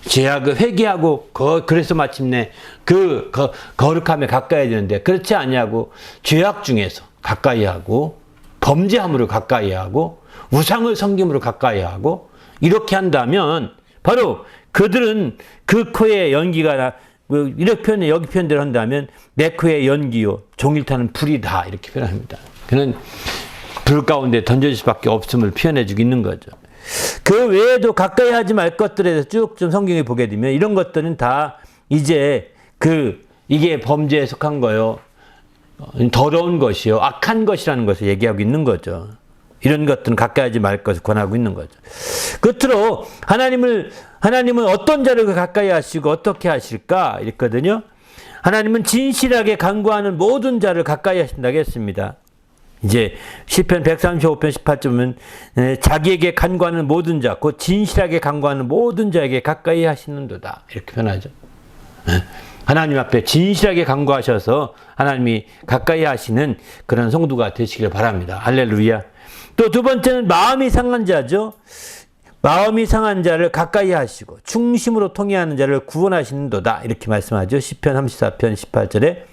죄악을 회개하고 그래서 마침내 거룩함에 가까이 되는데 그렇지 않냐고 죄악 중에서 가까이 하고 범죄함으로 가까이 하고 우상을 섬김으로 가까이 하고 이렇게 한다면 바로 그들은 그 코에 연기가 이렇게 여기 표현대로 한다면 내 코에 연기요 종일 타는 불이다 이렇게 표현합니다. 그는 불 가운데 던져질 수밖에 없음을 표현해주고 있는 거죠. 그 외에도 가까이 하지 말 것들에서 쭉 좀 성경에 보게 되면 이런 것들은 다 이제 이게 범죄에 속한 거요. 더러운 것이요. 악한 것이라는 것을 얘기하고 있는 거죠. 이런 것들은 가까이 하지 말 것을 권하고 있는 거죠. 끝으로 하나님은 어떤 자를 가까이 하시고 어떻게 하실까? 이랬거든요. 하나님은 진실하게 간구하는 모든 자를 가까이 하신다고 했습니다. 이제 시편 135편 18절은 자기에게 간구하는 모든 자, 곧 진실하게 간구하는 모든 자에게 가까이 하시는도다. 이렇게 표현하죠. 하나님 앞에 진실하게 간구하셔서 하나님이 가까이 하시는 그런 성도가 되시길 바랍니다. 할렐루야. 또 두 번째는 마음이 상한 자죠. 마음이 상한 자를 가까이 하시고 중심으로 통해하는 자를 구원하시는도다. 이렇게 말씀하죠. 시편 34편 18절에.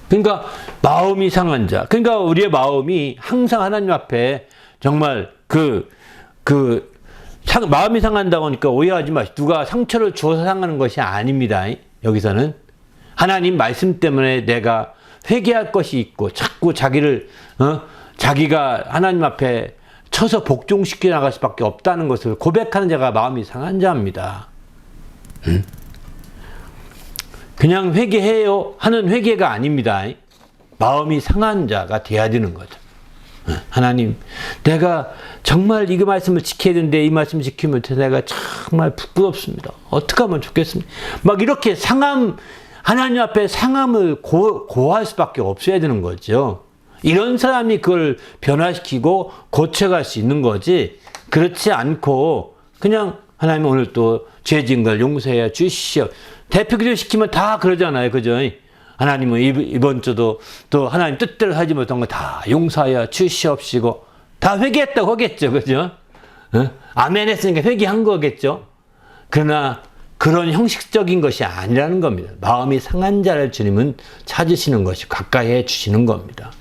그러니까 마음이 상한 자. 그러니까 우리의 마음이 항상 하나님 앞에 정말 마음이 상한다고 하니까 오해하지 마시고 누가 상처를 주어서 상하는 것이 아닙니다. 여기서는 하나님 말씀 때문에 내가 회개할 것이 있고 자꾸 자기가 하나님 앞에 쳐서 복종시켜 나갈 수밖에 없다는 것을 고백하는 자가 마음이 상한 자입니다. 그냥 회개해요 하는 회개가 아닙니다. 마음이 상한 자가 돼야 되는 거죠. 하나님, 내가 정말 이 말씀을 지켜야 되는데 이 말씀을 지키면 내가 정말 부끄럽습니다. 어떻게 하면 좋겠습니까? 막 이렇게 하나님 앞에 상함을 고할 수밖에 없어야 되는 거죠. 이런 사람이 그걸 변화시키고 고쳐갈 수 있는 거지. 그렇지 않고 그냥 하나님 오늘 또 죄 지은 걸 용서해 주시오. 대표기도 시키면 다 그러잖아요. 그죠? 하나님은 이번 주도 또 하나님 뜻대로 하지 못한 거 다 용서하여 주시옵시고 다 회개했다고 하겠죠. 그죠? 아멘 했으니까 회개한 거겠죠. 그러나 그런 형식적인 것이 아니라는 겁니다. 마음이 상한 자를 주님은 찾으시는 것이 가까이 해 주시는 겁니다.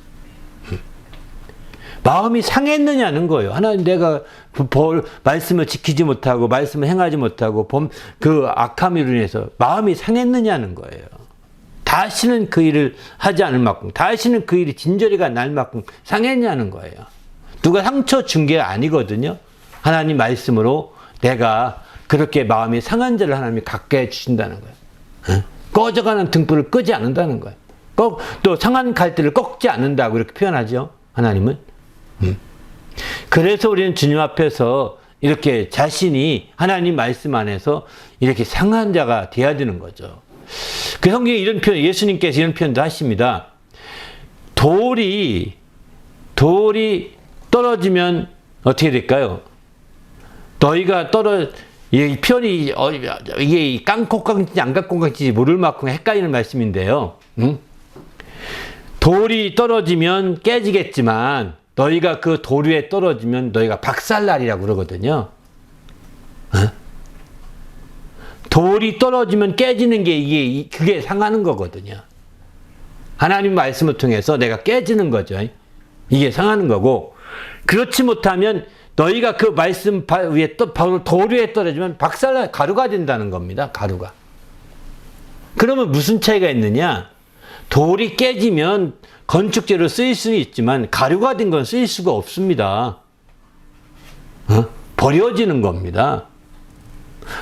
마음이 상했느냐는 거예요. 하나님 내가 말씀을 지키지 못하고 말씀을 행하지 못하고 그 악함으로 인해서 마음이 상했느냐는 거예요. 다시는 그 일을 하지 않을 만큼 다시는 그 일이 진저리가 날 만큼 상했냐는 거예요. 누가 상처 준 게 아니거든요. 하나님 말씀으로 내가 그렇게 마음이 상한 자를 하나님이 가까이 주신다는 거예요. 꺼져가는 등불을 끄지 않는다는 거예요. 또 상한 갈대를 꺾지 않는다고 이렇게 표현하죠. 하나님은. 그래서 우리는 주님 앞에서 이렇게 자신이 하나님 말씀 안에서 이렇게 상한 자가 돼야 되는 거죠. 그 성경에 이런 표현, 예수님께서 이런 표현도 하십니다. 돌이 떨어지면 어떻게 될까요? 너희가 이 표현이 이게 깡콩깡인지 안 깡콩깡인지 모를 만큼 헷갈리는 말씀인데요. 돌이 떨어지면 깨지겠지만 너희가 그 돌 위에 떨어지면 너희가 박살날이라고 그러거든요. 돌이 떨어지면 깨지는 게 그게 상하는 거거든요. 하나님 말씀을 통해서 내가 깨지는 거죠. 이게 상하는 거고, 그렇지 못하면 너희가 그 말씀 위에 돌 위에 떨어지면 박살날 가루가 된다는 겁니다. 가루가. 그러면 무슨 차이가 있느냐? 돌이 깨지면 건축재로 쓰일 수는 있지만 가루가 된 건 쓰일 수가 없습니다. 버려지는 겁니다.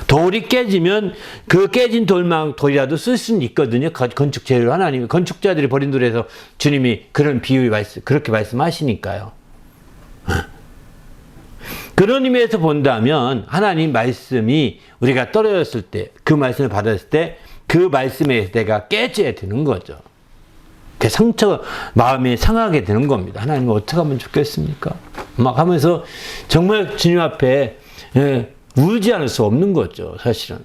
돌이 깨지면 그 깨진 돌이라도 쓸 수는 있거든요. 건축재료 하나님이 건축자들이 버린 돌에서 주님이 그런 그렇게 말씀하시니까요. 그런 의미에서 본다면 하나님 말씀이 우리가 떨어졌을 때, 그 말씀을 받았을 때 그 말씀에 내가 깨져야 되는 거죠. 그 마음이 상하게 되는 겁니다. 하나님 어떻게 하면 좋겠습니까? 막 하면서 정말 주님 앞에 울지 않을 수 없는 거죠, 사실은.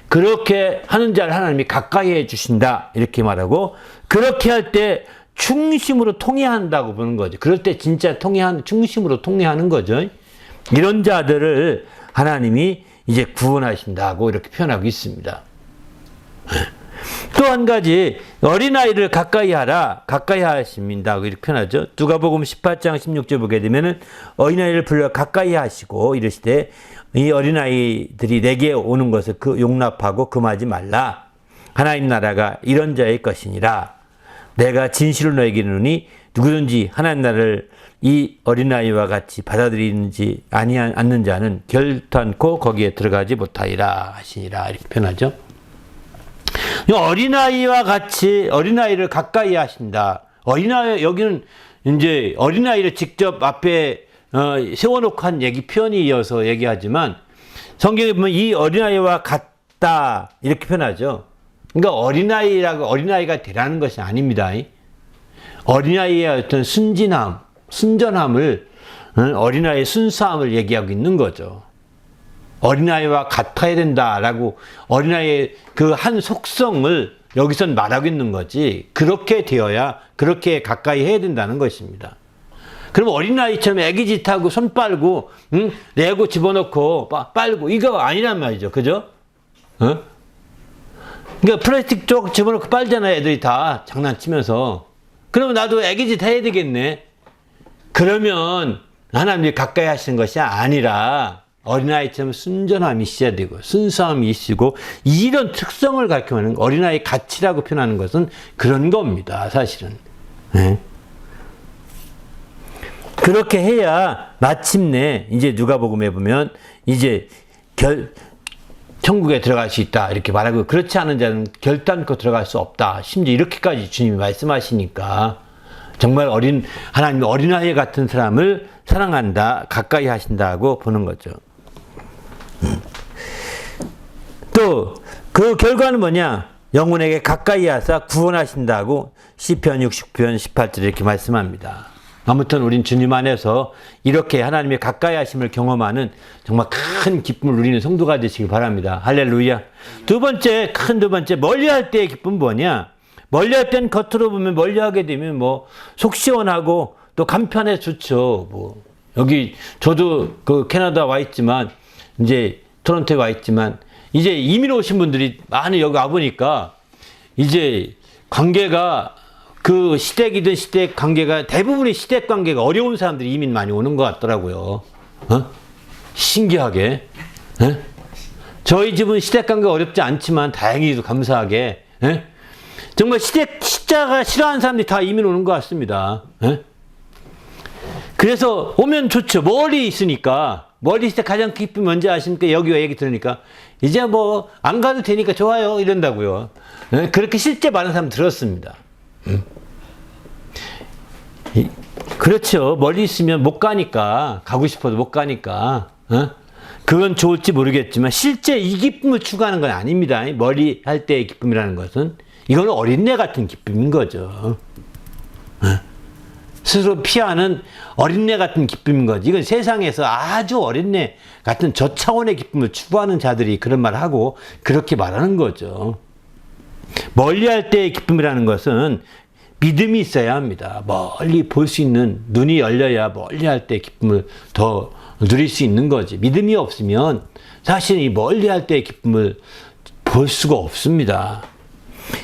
그렇게 하는 자를 하나님이 가까이 해 주신다, 이렇게 말하고, 그렇게 할 때 충심으로 통회한다고 보는 거죠. 그럴 때 진짜 충심으로 통회하는 거죠. 이런 자들을 하나님이 이제 구원하신다고 이렇게 표현하고 있습니다. 또 한 가지, 어린아이를 가까이 하신다고 이렇게 표현하죠. 누가복음 18장 16절 보게 되면은 어린아이를 불러 가까이 하시고 이르시되 이 어린아이들이 내게 오는 것을 용납하고 금하지 말라. 하나님 나라가 이런 자의 것이니라. 내가 진실로 너에게 이르노니 누구든지 하나님 나라를 이 어린아이와 같이 받아들이지 않는 자는 결단코 거기에 들어가지 못하리라 하시니라, 이렇게 표현하죠. 어린아이와 같이 어린아이를 가까이 하신다. 여기는 이제 어린아이를 직접 앞에 세워놓고 한 표현이 이어서 얘기하지만 성경에 보면 이 어린아이와 같다 이렇게 표현하죠. 그러니까 어린아이가 되라는 것이 아닙니다. 어린아이의 어떤 순전함을 어린아이의 순수함을 얘기하고 있는 거죠. 어린아이와 같아야 된다라고 어린아이의 그 한 속성을 여기선 말하고 있는 거지, 그렇게 되어야 그렇게 가까이 해야 된다는 것입니다. 그럼 어린아이처럼 애기짓하고 손 빨고 레고 집어넣고 빨고 이거 아니란 말이죠. 그죠? 그러니까 플라스틱 쪽 집어넣고 빨잖아요, 애들이 다 장난치면서. 그러면 나도 애기짓 해야 되겠네. 그러면 하나님이 가까이 하시는 것이 아니라 어린아이처럼 순전함이 있어야 되고 순수함이 있고 이런 특성을 가리키는 어린아이 가치라고 표현하는 것은 그런 겁니다, 사실은. 네. 그렇게 해야 마침내 이제 누가복음에 보면 이제 천국에 들어갈 수 있다 이렇게 말하고, 그렇지 않은 자는 결단코 들어갈 수 없다, 심지어 이렇게까지 주님이 말씀하시니까 정말 하나님이 어린아이 같은 사람을 사랑한다, 가까이 하신다고 보는 거죠. 또 그 결과는 뭐냐? 영혼에게 가까이 하사 구원하신다고 시편 69편 18절에 이렇게 말씀합니다. 아무튼 우린 주님 안에서 이렇게 하나님의 가까이 하심을 경험하는 정말 큰 기쁨을 누리는 성도가 되시길 바랍니다. 할렐루야. 두 번째 멀리할 때의 기쁨은 뭐냐? 멀리할 때는 겉으로 보면 멀리하게 되면 속 시원하고 또 간편해 좋죠. 여기 저도 그 캐나다 와 있지만, 이제 토론토에 와 있지만, 이제 이민 오신 분들이 많이 여기 와보니까 이제 관계가 그 시댁이든 시댁 관계가 대부분의 시댁 관계가 어려운 사람들이 이민 많이 오는 것 같더라고요. 신기하게. 저희 집은 시댁 관계가 어렵지 않지만 다행히도 감사하게 정말 시자가 싫어하는 사람들이 다 이민 오는 것 같습니다. 그래서 오면 좋죠. 멀리 있으니까 멀리 있을 때 가장 기쁨이 뭔지 아십니까? 여기 얘기 들으니까 이제 뭐 안 가도 되니까 좋아요 이런다고요. 그렇게 실제 많은 사람 들었습니다. 그렇죠. 멀리 있으면 못 가니까, 가고 싶어도 못 가니까, 그건 좋을지 모르겠지만 실제 이 기쁨을 추구하는 건 아닙니다. 멀리 할 때의 기쁨이라는 것은 이건 어린애 같은 기쁨인 거죠. 스스로 피하는 어린애 같은 기쁨인 거지. 이건 세상에서 아주 어린애 같은 저차원의 기쁨을 추구하는 자들이 그런 말을 하고 그렇게 말하는 거죠. 멀리 할 때의 기쁨이라는 것은 믿음이 있어야 합니다. 멀리 볼 수 있는 눈이 열려야 멀리 할 때 기쁨을 더 누릴 수 있는 거지. 믿음이 없으면 사실 이 멀리 할 때의 기쁨을 볼 수가 없습니다.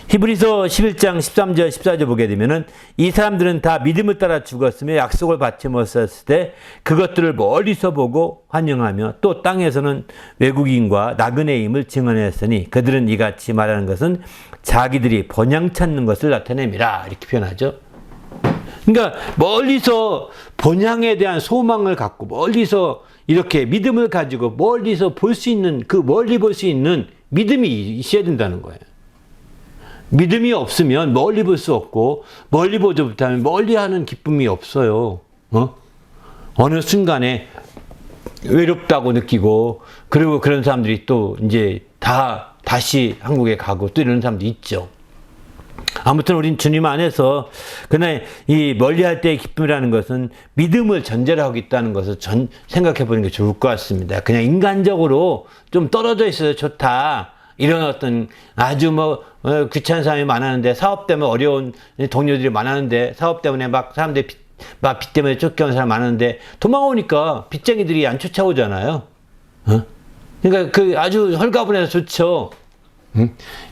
히브리서 11장 13절 14절 보게 되면은 이 사람들은 다 믿음을 따라 죽었으며 약속을 받지 못했을 때 그것들을 멀리서 보고 환영하며 또 땅에서는 외국인과 나그네임을 증언했으니 그들은 이같이 말하는 것은 자기들이 번영 찾는 것을 나타냅니다. 이렇게 표현하죠. 그러니까 멀리서 번영에 대한 소망을 갖고 멀리서 이렇게 믿음을 가지고 멀리서 볼 수 있는 그 멀리 볼 수 있는 믿음이 있어야 된다는 거예요. 믿음이 없으면 멀리 볼 수 없고 멀리 보지 못하면 멀리 하는 기쁨이 없어요. 어느 순간에 외롭다고 느끼고 그리고 그런 사람들이 또 이제 다시 한국에 가고 또 이런 사람도 있죠. 아무튼 우린 주님 안에서 그날 이 멀리할 때의 기쁨이라는 것은 믿음을 전제로 하고 있다는 것을 생각해 보는 게 좋을 것 같습니다. 그냥 인간적으로 좀 떨어져 있어서 좋다. 이런 어떤 아주 귀찮은 사람이 많았는데 사업 때문에 어려운 동료들이 많았는데 사업 때문에 막 사람들이 빚 때문에 쫓겨온 사람 많은데 도망오니까 빚쟁이들이 안 쫓아오잖아요. 그러니까 그 아주 헐가분해서 좋죠.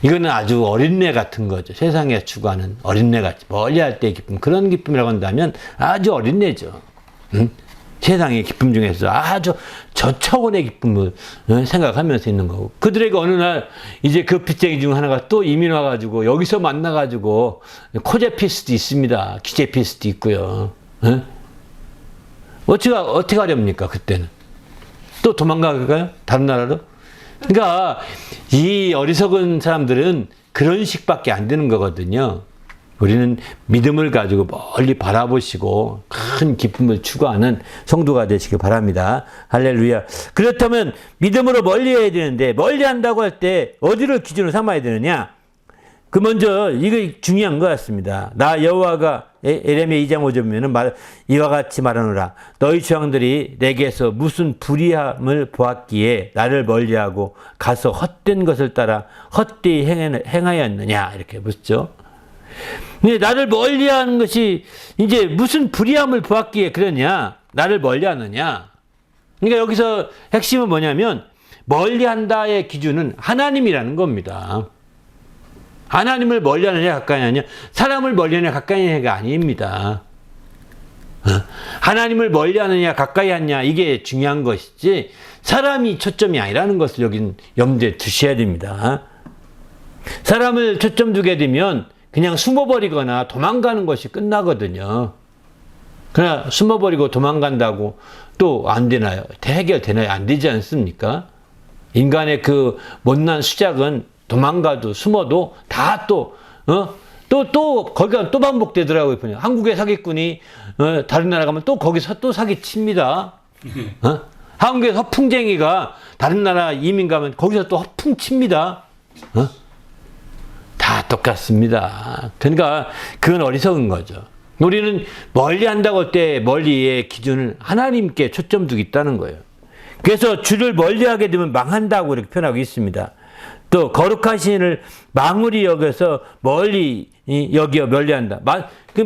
이거는 아주 어린애 같은 거죠. 세상에 추구하는 어린애 같이 멀리 할 때의 기쁨, 그런 기쁨이라고 한다면 아주 어린애죠. 세상의 기쁨 중에서 아주 저차원의 기쁨을 생각하면서 있는 거고, 그들에게 어느 날 이제 그 빚쟁이 중 하나가 또 이민 와가지고 여기서 만나가지고 코 잡힐 수도 있습니다. 귀 잡힐 수도 있고요. 어떻게 하렵니까? 그때는 또 도망갈까요? 다른 나라로? 그러니까 이 어리석은 사람들은 그런 식밖에 안 되는 거거든요. 우리는 믿음을 가지고 멀리 바라보시고 큰 기쁨을 추구하는 성도가 되시길 바랍니다. 할렐루야. 그렇다면 믿음으로 멀리 해야 되는데 멀리 한다고 할 때 어디를 기준으로 삼아야 되느냐? 그 먼저 이거 중요한 것 같습니다. 나 여호와가 에레미야 2장 5절 보면은 이와 같이 말하노라. 너희 조상들이 내게서 무슨 불의함을 보았기에 나를 멀리하고 가서 헛된 것을 따라 헛되이 행하였느냐, 이렇게 묻죠. 근데 나를 멀리하는 것이 이제 무슨 불의함을 보았기에 그러냐, 나를 멀리하느냐. 그러니까 여기서 핵심은 뭐냐면 멀리한다의 기준은 하나님이라는 겁니다. 하나님을 멀리하느냐 가까이 하느냐, 사람을 멀리하느냐 가까이 하느냐가 아닙니다. 하나님을 멀리하느냐 가까이 하느냐, 이게 중요한 것이지 사람이 초점이 아니라는 것을 여긴 염두에 두셔야 됩니다. 사람을 초점 두게 되면 그냥 숨어버리거나 도망가는 것이 끝나거든요. 그러나 숨어버리고 도망간다고 또 안 되나요? 해결되나요? 안 되지 않습니까? 인간의 그 못난 수작은 도망가도 숨어도 다 거기가 또 반복되더라고요. 한국의 사기꾼이 다른 나라 가면 또 거기서 또 사기칩니다. 한국의 허풍쟁이가 다른 나라 이민 가면 거기서 또 허풍 칩니다. 다 똑같습니다. 그러니까 그건 어리석은 거죠. 우리는 멀리 한다고 할 때 멀리의 기준을 하나님께 초점 두고 있다는 거예요. 그래서 주를 멀리하게 되면 망한다고 이렇게 표현하고 있습니다. 또 거룩하신 이를 망울이 여겨서 멀리 여겨 멀리한다.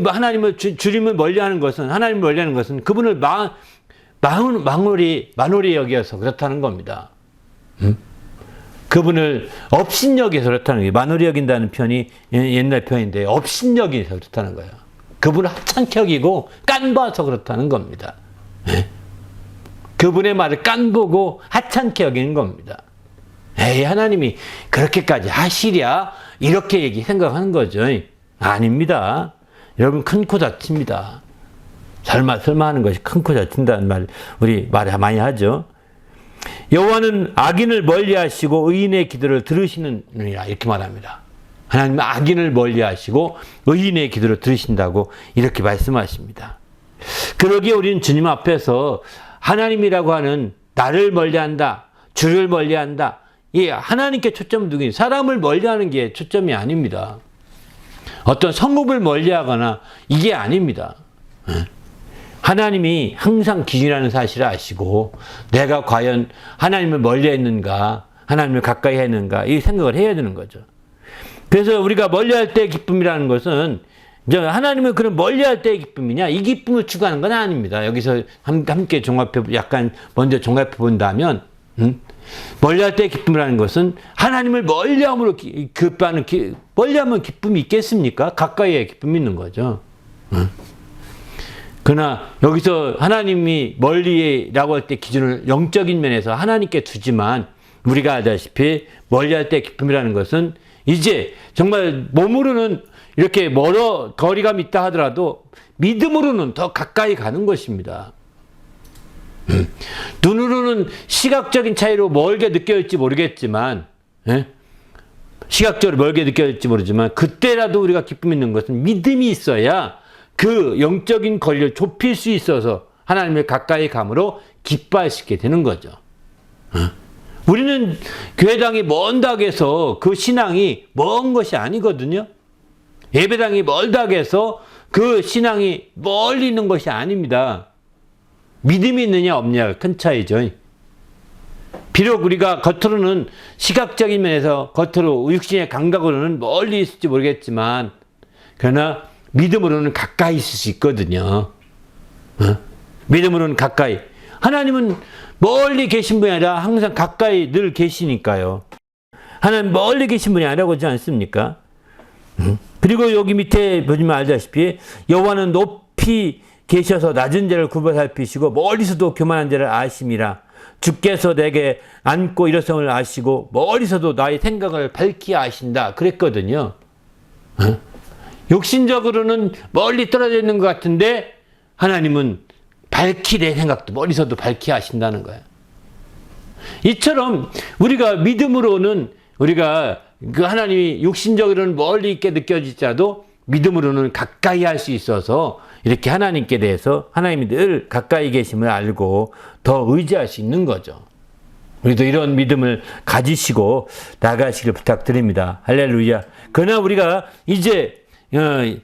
하나님을 주님을 멀리하는 것은, 하나님을 멀리하는 것은 그분을 만홀히 여겨서 그렇다는 겁니다. 그분을 업신여겨서 그렇다는 거예요. 만홀히 여긴다는 표현이 옛날 표현인데 업신여겨서 그렇다는 거예요. 그분을 하찮게 여기고 깐봐서 그렇다는 겁니다. 그분의 말을 깐보고 하찮게 여기는 겁니다. 에이, 하나님이 그렇게까지 하시랴? 이렇게 생각하는 거죠. 아닙니다. 여러분, 큰 코 다칩니다. 설마 하는 것이 큰 코 다친다는 말 우리 말 많이 하죠. 여호와는 악인을 멀리하시고 의인의 기도를 들으시느니라 이렇게 말합니다. 하나님은 악인을 멀리하시고 의인의 기도를 들으신다고 이렇게 말씀하십니다. 그러기에 우리는 주님 앞에서 하나님이라고 하는 나를 멀리한다, 주를 멀리한다. 이 하나님께 초점을 두기, 사람을 멀리하는 게 초점이 아닙니다. 어떤 성읍을 멀리하거나 이게 아닙니다. 하나님이 항상 기준이라는 사실을 아시고 내가 과연 하나님을 멀리했는가, 하나님을 가까이 했는가 이 생각을 해야 되는 거죠. 그래서 우리가 멀리할 때의 기쁨이라는 것은 이제 하나님은 그런 멀리할 때의 기쁨이냐 이 기쁨을 추구하는 건 아닙니다. 여기서 함께 약간 먼저 종합해 본다면 멀리할 때의 기쁨이라는 것은 하나님을 멀리함으로 기뻐하는 멀리하면 기쁨이 있겠습니까? 가까이에 기쁨이 있는 거죠. 그러나 여기서 하나님이 멀리라고 할 때 기준을 영적인 면에서 하나님께 두지만 우리가 알다시피 멀리할 때 기쁨이라는 것은 이제 정말 몸으로는 이렇게 거리감이 있다 하더라도 믿음으로는 더 가까이 가는 것입니다. 눈으로는 시각적인 차이로 멀게 느껴질지 모르겠지만, 시각적으로 멀게 느껴질지 모르지만 그때라도 우리가 기쁨이 있는 것은 믿음이 있어야 그 영적인 거리를 좁힐 수 있어서 하나님을 가까이 감으로 기뻐할 수 있게 되는 거죠. 우리는 교회당이 먼다고 해서 그 신앙이 먼 것이 아니거든요. 예배당이 멀다고 해서 그 신앙이 멀리 있는 것이 아닙니다. 믿음이 있느냐 없느냐가 큰 차이죠. 비록 우리가 겉으로는 시각적인 면에서 겉으로 육신의 감각으로는 멀리 있을지 모르겠지만 그러나 믿음으로는 가까이 있을 수 있거든요. 믿음으로는 가까이. 하나님은 멀리 계신 분이 아니라 항상 가까이 늘 계시니까요. 하나님 멀리 계신 분이 아니라고 하지 않습니까? 그리고 여기 밑에 보시면 알다시피 여호와는 높이 계셔서 낮은 자를 굽어 살피시고 멀리서도 교만한 자를 아심이라. 주께서 내게 앉고 일어섬을 아시고 멀리서도 나의 생각을 밝히 아신다 그랬거든요. 욕심적으로는 멀리 떨어져 있는 것 같은데 하나님은 밝히 내 생각도 멀리서도 밝히 아신다는 거예요. 이처럼 우리가 믿음으로는 우리가 그 하나님이 육신적으로는 멀리 있게 느껴지자도 믿음으로는 가까이 할 수 있어서 이렇게 하나님께 대해서 하나님이 늘 가까이 계심을 알고 더 의지할 수 있는 거죠. 우리도 이런 믿음을 가지시고 나가시길 부탁드립니다. 할렐루야. 그러나 우리가 이제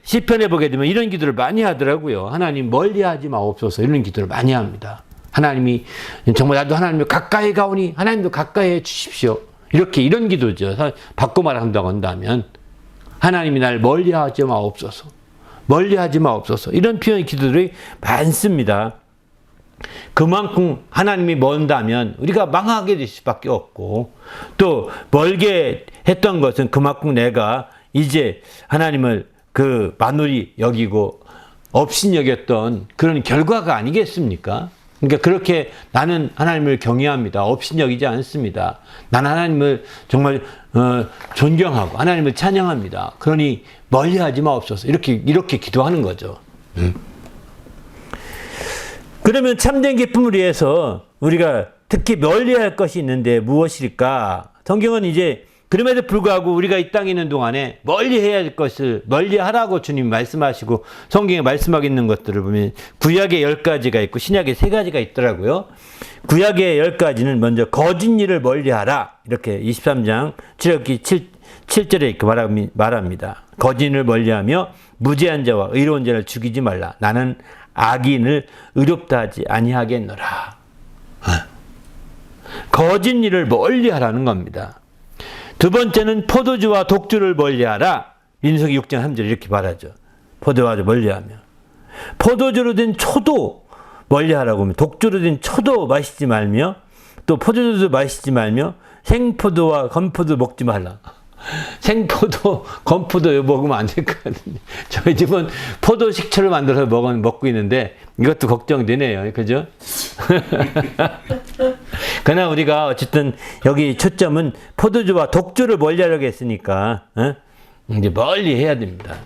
시편에 보게 되면 이런 기도를 많이 하더라고요. 하나님 멀리하지 마옵소서 이런 기도를 많이 합니다. 하나님이 정말 나도 하나님을 가까이 가오니 하나님도 가까이 해 주십시오. 이런 기도죠. 바꿔 말한다고 한다면 하나님이 날 멀리하지 마옵소서. 멀리하지 마옵소서. 이런 표현의 기도들이 많습니다. 그만큼 하나님이 먼다면 우리가 망하게 될 수밖에 없고 또 멀게 했던 것은 그만큼 내가 이제 하나님을 그 만홀히 여기고 없인 여겼던 그런 결과가 아니겠습니까? 그러니까 그렇게 나는 하나님을 경외합니다. 없인 여기지 않습니다. 나는 하나님을 정말 존경하고 하나님을 찬양합니다. 그러니 멀리하지 마옵소서. 이렇게 기도하는 거죠. 그러면 참된 기쁨을 위해서 우리가 특히 멀리할 것이 있는데 무엇일까? 성경은 이제 그럼에도 불구하고 우리가 이 땅에 있는 동안에 멀리해야 할 것을 멀리하라고 주님이 말씀하시고 성경에 말씀하고 있는 것들을 보면 구약에 10가지가 있고 신약에 3가지가 있더라고요. 구약의 10가지는 먼저 거짓 일을 멀리하라. 이렇게 23장 출애굽기 7절에 이렇게 말합니다. 거짓 일을 멀리하며 무죄한 자와 의로운 자를 죽이지 말라. 나는 악인을 의롭다 하지 아니하겠노라. 거짓 일을 멀리하라는 겁니다. 두 번째는 포도주와 독주를 멀리하라. 민수기 6장 3절 이렇게 말하죠. 포도주와 멀리하며. 포도주로 된 초도 멀리하라고 하면 독주로 된 초도 마시지 말며 또 포도주도 마시지 말며 생포도와 건포도 먹지 말라. 생포도, 건포도 먹으면 안 될 것 같은데. 저희 집은 포도 식초를 만들어서 먹고 있는데 이것도 걱정되네요. 그죠? 그러나 우리가 어쨌든 여기 초점은 포도주와 독주를 멀리하려고 했으니까 이제 멀리 해야 됩니다.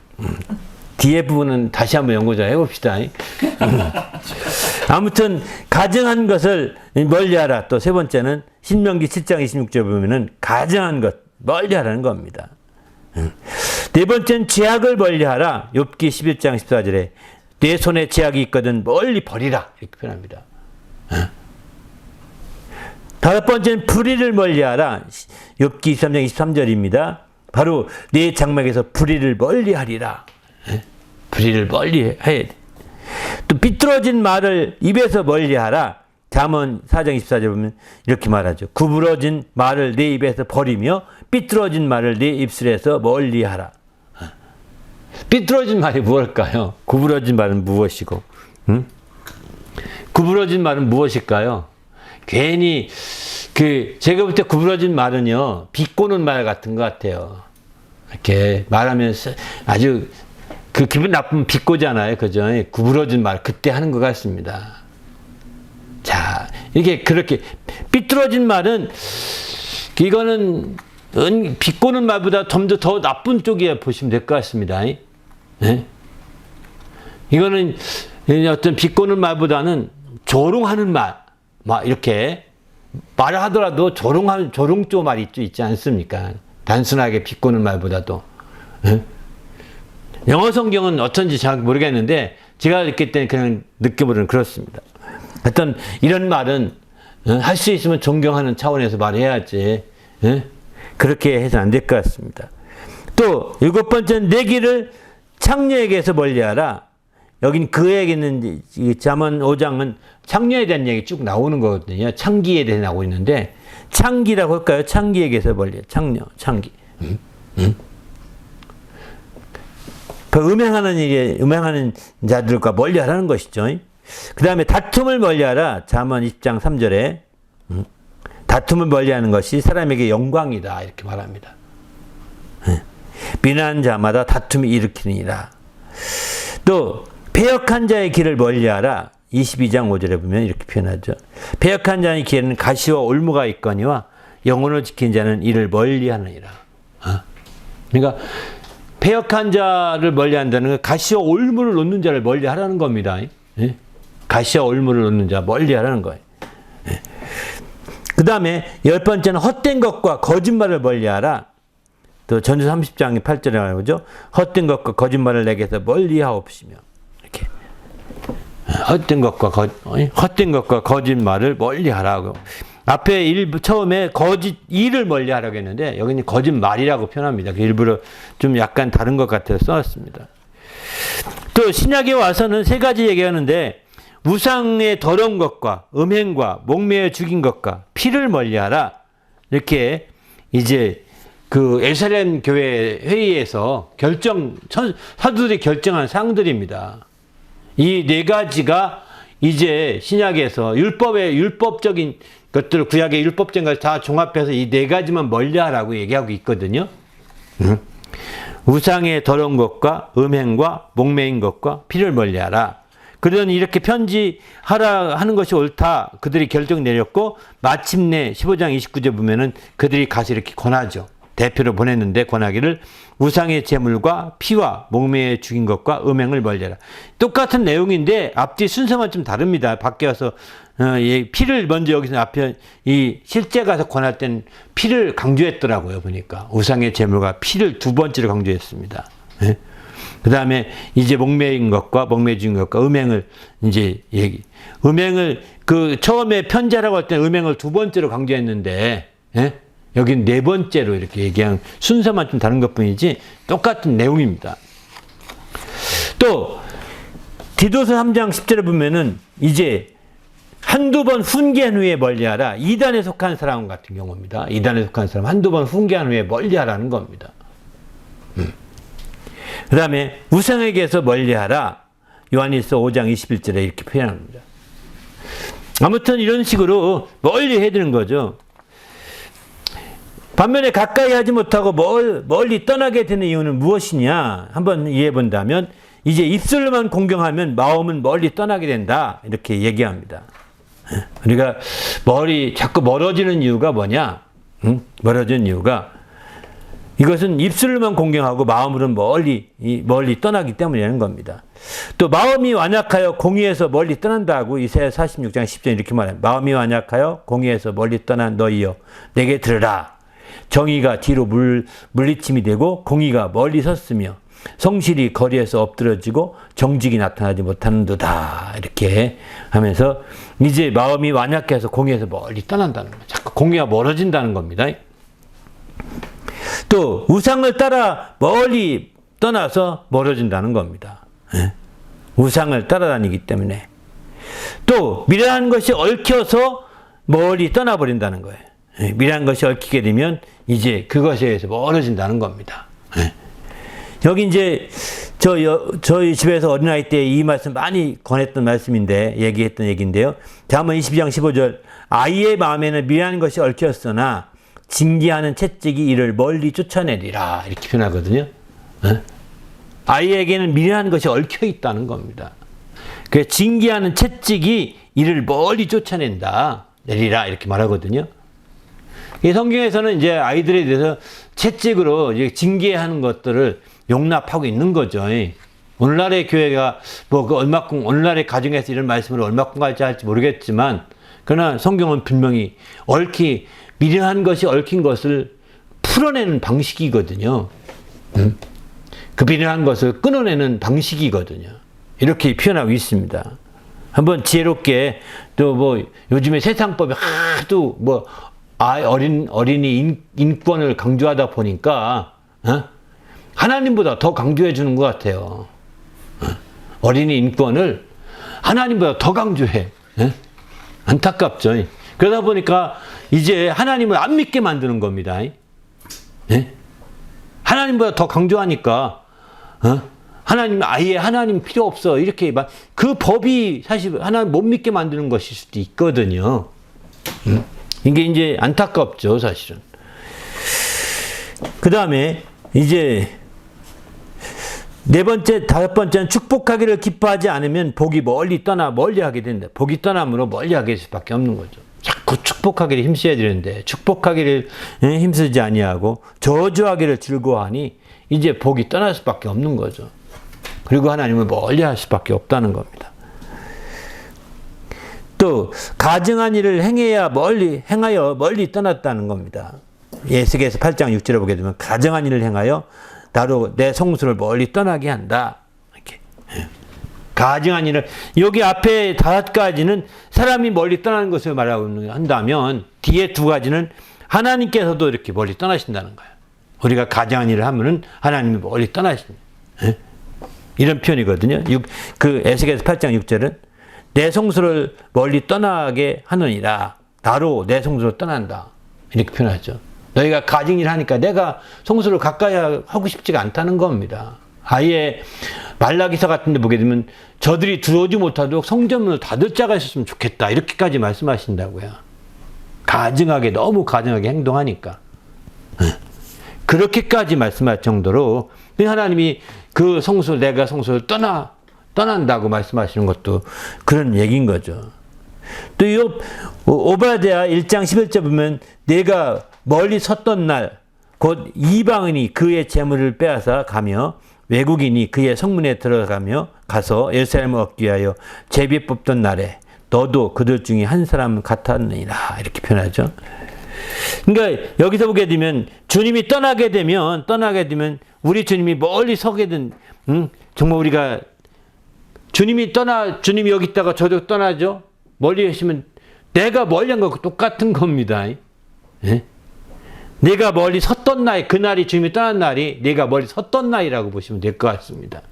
뒤에 부분은 다시 한번 연구 좀 해봅시다. 아무튼 가증한 것을 멀리하라. 또 세 번째는 신명기 7장 26절 보면은 가증한 것 멀리하라는 겁니다. 네 번째는 죄악을 멀리하라. 욥기 11장 14절에 내 손에 죄악이 있거든 멀리 버리라 이렇게 표현합니다. 다섯 번째는 불의를 멀리하라. 욥기 23장 23절입니다. 바로 내 장막에서 불의를 멀리하리라. 불의를 멀리해야 돼. 또 삐뚤어진 말을 입에서 멀리하라. 잠언 4장 24절 보면 이렇게 말하죠. 구부러진 말을 내 입에서 버리며 삐뚤어진 말을 내 입술에서 멀리하라. 삐뚤어진 말이 무엇일까요? 구부러진 말은 무엇이고, 구부러진 말은 무엇일까요? 괜히 제가 볼 때 구부러진 말은요 비꼬는 말 같은 것 같아요. 이렇게 말하면서 아주 기분 나쁘면 비꼬잖아요, 그죠? 구부러진 말 그때 하는 것 같습니다. 자, 이렇게 그렇게 삐뚤어진 말은 이거는 비꼬는 말보다 좀 더 나쁜 쪽이야 보시면 될 것 같습니다. 네? 이거는 어떤 비꼬는 말보다는 조롱하는 말, 막 이렇게 말을 하더라도 조롱조 말이 있지 않습니까? 단순하게 비꼬는 말보다도. 네? 영어 성경은 어쩐지 잘 모르겠는데 제가 읽을 때는 그냥 느껴보는 그렇습니다. 하여튼 이런 말은 할 수 있으면 존경하는 차원에서 말해야지. 그렇게 해서 안 될 것 같습니다. 또 일곱 번째는 내 길을 창녀에게서 멀리하라. 여긴 그에게는 잠언 5장은 창녀에 대한 얘기 쭉 나오는 거거든요. 창기에 대해 나오고 있는데 창기라고 할까요? 창기에게서 멀리. 창녀, 창기. 그 음행하는 자들과 멀리하라는 것이죠. 그 다음에 다툼을 멀리하라. 잠언 20장 3절에 다툼을 멀리하는 것이 사람에게 영광이다 이렇게 말합니다. 비난하는 자마다 다툼이 일으키느니라. 또 패역한 자의 길을 멀리하라. 22장 5절에 보면 이렇게 표현하죠. 패역한 자의 길에는 가시와 올무가 있거니와 영혼을 지킨 자는 이를 멀리하느니라. 그러니까 패역한 자를 멀리한다는 건 가시와 올무를 놓는 자를 멀리하라는 겁니다. 가시와 올무를 놓는 자 멀리하라는 거예요. 그 다음에 열 번째는 헛된 것과 거짓말을 멀리하라. 또 전주 30장 8절에 나오죠. 헛된 것과 거짓말을 내게서 멀리하옵시며 이렇게 헛된 것과 거짓말을 멀리하라고. 앞에 처음에 일을 멀리하라고 했는데 여기는 거짓말이라고 표현합니다. 일부러 좀 약간 다른 것 같아서 써놨습니다. 또 신약에 와서는 세 가지 얘기하는데 우상의 더러운 것과 음행과 목매어 죽인 것과 피를 멀리하라. 이렇게 이제 예루살렘 교회 회의에서 사도들이 결정한 사항들입니다. 이 네 가지가 이제 신약에서 율법적인 것들, 구약의 율법적인 걸 다 종합해서 이 네 가지만 멀리하라고 얘기하고 있거든요. 우상의 더러운 것과 음행과 목매인 것과 피를 멀리하라. 그러니 이렇게 편지하라 하는 것이 옳다. 그들이 결정 내렸고 마침내 15장 29절 보면은 그들이 가서 이렇게 권하죠. 대표로 보냈는데 권하기를 우상의 제물과 피와 목매에 죽인 것과 음행을 멀리하라. 똑같은 내용인데 앞뒤 순서만 좀 다릅니다. 밖에 와서 피를 먼저 여기서 앞에 실제 가서 권할 때는 피를 강조했더라고요. 보니까 우상의 제물과 피를 두 번째로 강조했습니다. 그 다음에 이제 목매인 것과 목매 죽인 것과 음행을 이제 음행을 처음에 편지하라고 할 때 음행을 두 번째로 강조했는데 여기는 네 번째로 이렇게 얘기한 순서만 좀 다른 것뿐이지 똑같은 내용입니다. 또 디도서 3장 10절에 보면은 이제 한두 번 훈계한 후에 멀리하라. 이단에 속한 사람 같은 경우입니다. 이단에 속한 사람 한두 번 훈계한 후에 멀리하라는 겁니다. 그 다음에 우상에게서 멀리하라. 요한일서 5장 21절에 이렇게 표현합니다. 아무튼 이런 식으로 멀리 해드는 거죠. 반면에 가까이 하지 못하고 멀리 떠나게 되는 이유는 무엇이냐? 한번 이해해 본다면 이제 입술로만 공경하면 마음은 멀리 떠나게 된다. 이렇게 얘기합니다. 우리가 자꾸 멀어지는 이유가 뭐냐? 멀어지는 이유가 이것은 입술로만 공경하고 마음으로는 멀리 떠나기 때문이라는 겁니다. 또 마음이 완악하여 공의에서 멀리 떠난다고 이사야 46장 10절 이렇게 말합니다. 마음이 완악하여 공의에서 멀리 떠난 너희여 내게 들으라. 정의가 뒤로 물리침이 되고 공의가 멀리 섰으며 성실이 거리에서 엎드러지고 정직이 나타나지 못하는도다. 이렇게 하면서 이제 마음이 완악해서 공의에서 멀리 떠난다는 거예요. 자꾸 공의가 멀어진다는 겁니다. 또 우상을 따라 멀리 떠나서 멀어진다는 겁니다. 우상을 따라다니기 때문에. 또 미련한 것이 얽혀서 멀리 떠나버린다는 거예요. 미련한 것이 얽히게 되면 이제 그것에 의해서 멀어진다는 겁니다. 여기 이제 저희 집에서 어린아이 때 이 말씀 많이 권했던 말씀인데 얘기했던 얘기인데요. 잠언 22장 15절 아이의 마음에는 미련한 것이 얽혔으나 징계하는 채찍이 이를 멀리 쫓아내리라 이렇게 표현하거든요. 아이에게는 미련한 것이 얽혀 있다는 겁니다. 그 징계하는 채찍이 이를 멀리 쫓아낸다 내리라 이렇게 말하거든요. 이 성경에서는 이제 아이들에 대해서 채찍으로 이제 징계하는 것들을 용납하고 있는 거죠. 오늘날의 교회가 오늘날의 가정에서 이런 말씀을 얼마큼 할지 모르겠지만 그러나 성경은 분명히 미련한 것이 얽힌 것을 풀어내는 방식이거든요. 그 미련한 것을 끊어내는 방식이거든요. 이렇게 표현하고 있습니다. 한번 지혜롭게 또 요즘에 세상법이 하도 어린이 인권을 강조하다 보니까 하나님보다 더 강조해 주는 것 같아요. 어린이 인권을 하나님보다 더 강조해. 안타깝죠. 그러다 보니까 이제 하나님을 안 믿게 만드는 겁니다. 하나님보다 더 강조하니까 하나님 필요 없어 이렇게 그 법이 사실 하나님 못 믿게 만드는 것일 수도 있거든요. 이게 이제 안타깝죠, 사실은. 그 다음에 이제 다섯 번째는 축복하기를 기뻐하지 않으면 복이 멀리 하게 된다. 복이 떠남으로 멀리 하게 될 수밖에 없는 거죠. 자꾸 축복하기를 힘써야 되는데 축복하기를 힘쓰지 아니하고 저주하기를 즐거워하니 이제 복이 떠날 수밖에 없는 거죠. 그리고 하나님을 멀리 할 수밖에 없다는 겁니다. 또 가증한 일을 행하여 멀리 떠났다는 겁니다. 에스겔서 8장 6절에 보게 되면 가증한 일을 행하여 나로 내 성수를 멀리 떠나게 한다. 이렇게. 가증한 일을 여기 앞에 5가지는 사람이 멀리 떠나는 것을 말하고 한다면 뒤에 2가지는 하나님께서도 이렇게 멀리 떠나신다는 거예요. 우리가 가증한 일을 하면은 하나님이 멀리 떠나신다. 이런 표현이거든요. 그 에스겔서 8장 6절은 내 성소를 멀리 떠나게 하느니라. 나로 내 성소를 떠난다. 이렇게 표현하죠. 너희가 가증일 하니까 내가 성소를 가까이 하고 싶지가 않다는 겁니다. 아예 말라기서 같은 데 보게 되면 저들이 들어오지 못하도록 성전문을 닫을 자가 있었으면 좋겠다. 이렇게까지 말씀하신다고요. 너무 가증하게 행동하니까. 그렇게까지 말씀할 정도로 하나님이 그 내가 성소를 떠난다고 말씀하시는 것도 그런 얘기인 거죠. 또 오바댜 1장 11절 보면 내가 멀리 섰던 날 곧 이방인이 그의 재물을 빼앗아 가며 외국인이 그의 성문에 가서 예루살렘을 얻기 위하여 제비 뽑던 날에 너도 그들 중에 한 사람 같았느니라 이렇게 표현하죠. 그러니까 여기서 보게 되면 주님이 떠나게 되면 우리 주님이 멀리 서게 된 정말 우리가 주님이 여기 있다가 저도 떠나죠. 멀리 계시면 내가 멀리 한 거하고 똑같은 겁니다. 내가 멀리 섰던 날, 그날이 주님이 떠난 날이 내가 멀리 섰던 날이라고 보시면 될 것 같습니다.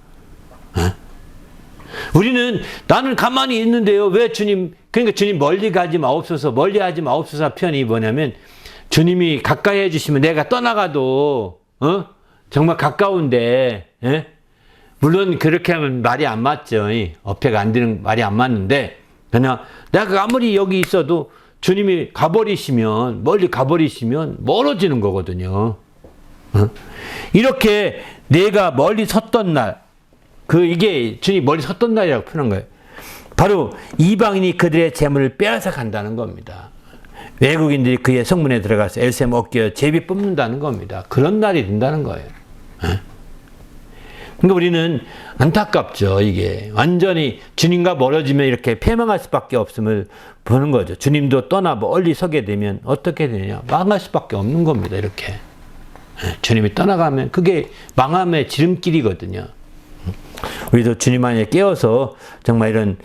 우리는 나는 가만히 있는데요. 왜 그러니까 주님 멀리 가지 마옵소서, 멀리 하지 마옵소서 표현이 뭐냐면 주님이 가까이 해주시면 내가 떠나가도 정말 가까운데 물론 그렇게 하면 말이 안 맞죠. 어폐가 안 되는 말이 안 맞는데 그냥 내가 아무리 여기 있어도 주님이 멀리 가버리시면 멀어지는 거거든요. 이렇게 내가 멀리 섰던 날, 이게 주님이 멀리 섰던 날이라고 표현한 거예요. 바로 이방인이 그들의 재물을 빼앗아 간다는 겁니다. 외국인들이 그의 성문에 들어가서 엘셈 어깨에 제비 뽑는다는 겁니다. 그런 날이 된다는 거예요. 그러니까 우리는 안타깝죠. 이게 완전히 주님과 멀어지면 이렇게 패망할 수밖에 없음을 보는 거죠. 주님도 떠나 멀리 서게 되면 어떻게 되냐? 망할 수밖에 없는 겁니다. 이렇게 주님이 떠나가면 그게 망함의 지름길이거든요. 우리도 주님 안에 깨어서 정말 이런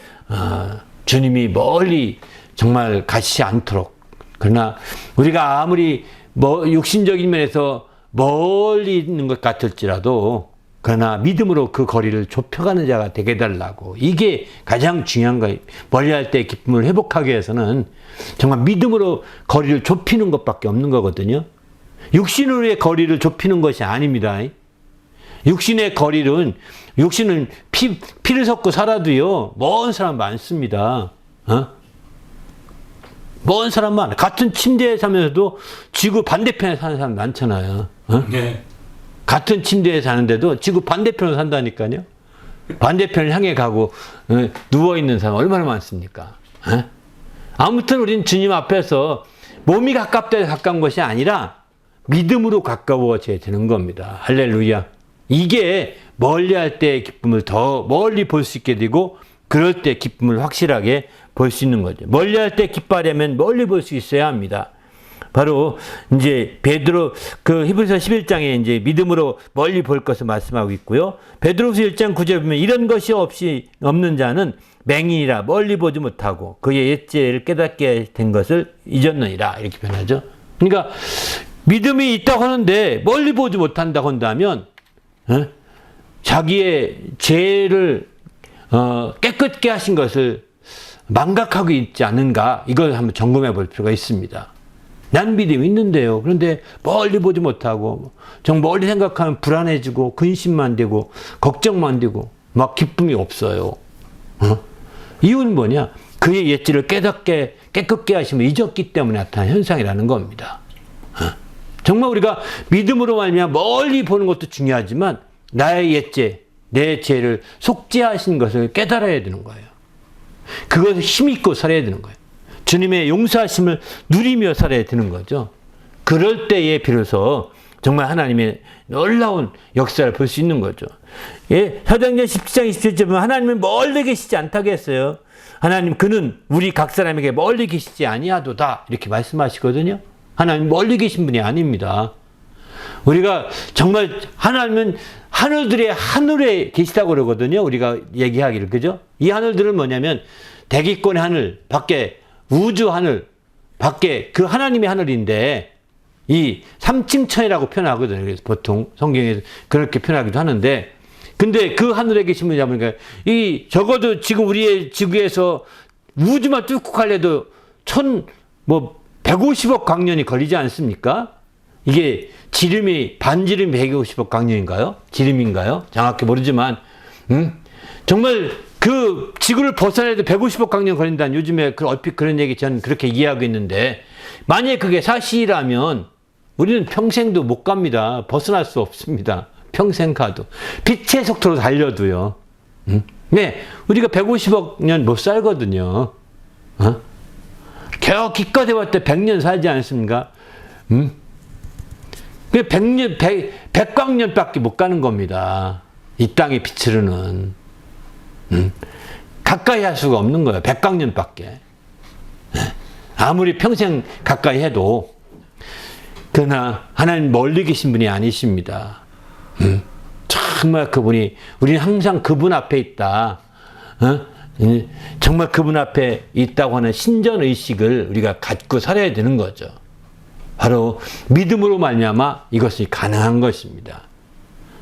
주님이 멀리 정말 가시지 않도록, 그러나 우리가 아무리 육신적인 면에서 멀리 있는 것 같을지라도 그러나 믿음으로 그 거리를 좁혀가는 자가 되게 해달라고. 이게 가장 중요한 거예요. 멀리할 때 기쁨을 회복하기 위해서는 정말 믿음으로 거리를 좁히는 것밖에 없는 거거든요. 육신으로의 거리를 좁히는 것이 아닙니다. 육신의 거리는, 육신은 피를 섞고 살아도요, 먼 사람 많습니다. 먼 사람 많아. 같은 침대에 사면서도 지구 반대편에 사는 사람 많잖아요. 네. 같은 침대에 사는데도 지구 반대편으로 산다니까요. 반대편을 향해 가고 누워있는 사람 얼마나 많습니까? 아무튼 우리는 주님 앞에서 몸이 가깝다 가까운 것이 아니라 믿음으로 가까워져야 되는 겁니다. 할렐루야. 이게 멀리할 때의 기쁨을 더 멀리 볼 수 있게 되고, 그럴 때 기쁨을 확실하게 볼 수 있는 거죠. 멀리할 때 기뻐하려면 멀리 볼 수 있어야 합니다. 바로 이제 베드로 그 히브리서 11장에 이제 믿음으로 멀리 볼 것을 말씀하고 있고요. 베드로서 1장 9절에 보면 이런 것이 없는 자는 맹인이라 멀리 보지 못하고 그의 옛죄를 깨닫게 된 것을 잊었느니라, 이렇게 표현하죠. 그러니까 믿음이 있다고 하는데 멀리 보지 못한다고 한다면 자기의 죄를 깨끗게 하신 것을 망각하고 있지 않은가, 이걸 한번 점검해 볼 필요가 있습니다. 난 믿음이 있는데요. 그런데 멀리 보지 못하고 정 멀리 생각하면 불안해지고 근심만 되고 걱정만 되고 막 기쁨이 없어요. 이유는 뭐냐? 그의 옛죄를 깨끗게 하심을 잊었기 때문에 나타난 현상이라는 겁니다. 정말 우리가 믿음으로 말미암아 멀리 보는 것도 중요하지만 나의 옛죄, 내 죄를 속죄하신 것을 깨달아야 되는 거예요. 그것을 힘있고 살아야 되는 거예요. 주님의 용서하심을 누리며 살아야 되는 거죠. 그럴 때에 비로소 정말 하나님의 놀라운 역사를 볼 수 있는 거죠. 예, 사도행전 17장 27절 보면 하나님은 멀리 계시지 않다고 했어요. 하나님 그는 우리 각 사람에게 멀리 계시지 아니하도다, 이렇게 말씀하시거든요. 하나님 멀리 계신 분이 아닙니다. 우리가 정말 하나님은 하늘들의 하늘에 계시다고 그러거든요. 우리가 얘기하기를, 그죠? 이 하늘들은 뭐냐면 대기권의 하늘 밖에, 우주 하늘 밖에 그 하나님의 하늘인데, 이 삼층천이라고 표현하거든요. 그래서 보통 성경에서 그렇게 표현하기도 하는데, 근데 그 하늘에 계신 분이 보니까 이 적어도 지금 우리의 지구에서 우주만 뚫고 가려도 150억 광년이 걸리지 않습니까? 이게 반지름이 150억 광년인가요? 지름인가요? 정확히 모르지만, 정말 그 지구를 벗어나도 150억 광년 걸린다는, 요즘에 얼핏 그런 얘기 저는 그렇게 이해하고 있는데, 만약에 그게 사실이라면 우리는 평생도 못 갑니다. 벗어날 수 없습니다. 평생 가도. 빛의 속도로 달려도요. 네, 우리가 150억 년 못 살거든요. 겨우 기껏 해봤자 100년 살지 않습니까? 100광년밖에 못 가는 겁니다. 이 땅의 빛으로는. 가까이 할 수가 없는 거예요. 100광년밖에. 아무리 평생 가까이 해도. 그러나 하나님 멀리 계신 분이 아니십니다. 정말 그분이, 우리는 항상 그분 앞에 있다. 정말 그분 앞에 있다고 하는 신전의식을 우리가 갖고 살아야 되는 거죠. 바로 믿음으로 말미암아 이것이 가능한 것입니다.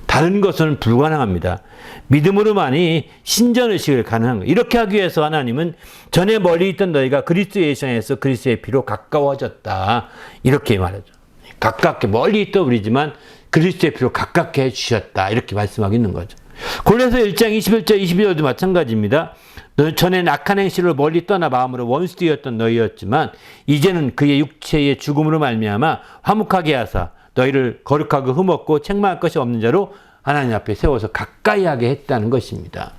다른 것은 불가능합니다. 믿음으로만이 신전의식을 가능한 거예요. 이렇게 하기 위해서 하나님은 전에 멀리 있던 너희가 그리스도 예수 안에서 그리스도의 피로 가까워졌다, 이렇게 말하죠. 가깝게, 멀리 있던 우리지만 그리스도의 피로 가깝게 해주셨다, 이렇게 말씀하고 있는 거죠. 골로새 1장 21절 22절도 마찬가지입니다. 너 전에 악한 행실로 멀리 떠나 마음으로 원수되었던 너희였지만 이제는 그의 육체의 죽음으로 말미암아 화목하게 하사 너희를 거룩하고 흠없고 책망할 것이 없는 자로 하나님 앞에 세워서 가까이 하게 했다는 것입니다.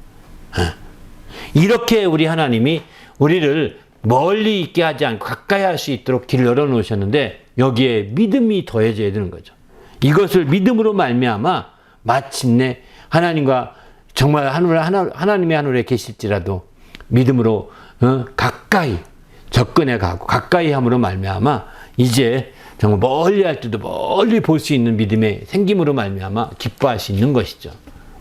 이렇게 우리 하나님이 우리를 멀리 있게 하지 않고 가까이 할 수 있도록 길을 열어놓으셨는데 여기에 믿음이 더해져야 되는 거죠. 이것을 믿음으로 말미암아 마침내 하나님과 정말 하나님의 하늘에 계실지라도 믿음으로 가까이 접근해 가고 가까이 함으로 말미암아 이제 정말 멀리 할 때도 멀리 볼 수 있는 믿음의 생김으로 말미암아 기뻐할 수 있는 것이죠.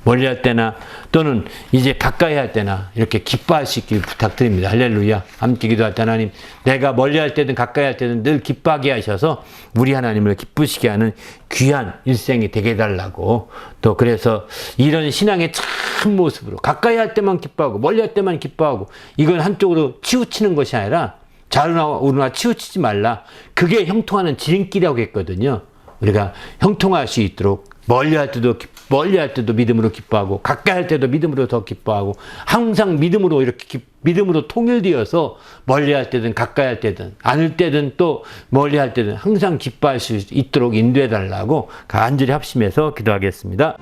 멀리 할 때나 또는 이제 가까이 할 때나 이렇게 기뻐할 수 있길 부탁드립니다. 할렐루야. 함께 기도할 때 하나님, 내가 멀리 할 때든 가까이 할 때든 늘 기뻐하게 하셔서 우리 하나님을 기쁘시게 하는 귀한 일생이 되게 해달라고, 또 그래서 이런 신앙의 참 모습으로 가까이 할 때만 기뻐하고 멀리 할 때만 기뻐하고, 이건 한쪽으로 치우치는 것이 아니라 좌우나 우르나 치우치지 말라. 그게 형통하는 지름길이라고 했거든요. 우리가 형통할 수 있도록 멀리 할 때도 믿음으로 기뻐하고 가까이 할 때도 믿음으로 더 기뻐하고, 항상 믿음으로 이렇게 믿음으로 통일되어서 멀리 할 때든 가까이 할 때든 안을 때든 또 멀리 할 때든 항상 기뻐할 수 있도록 인도해 달라고 간절히 합심해서 기도하겠습니다.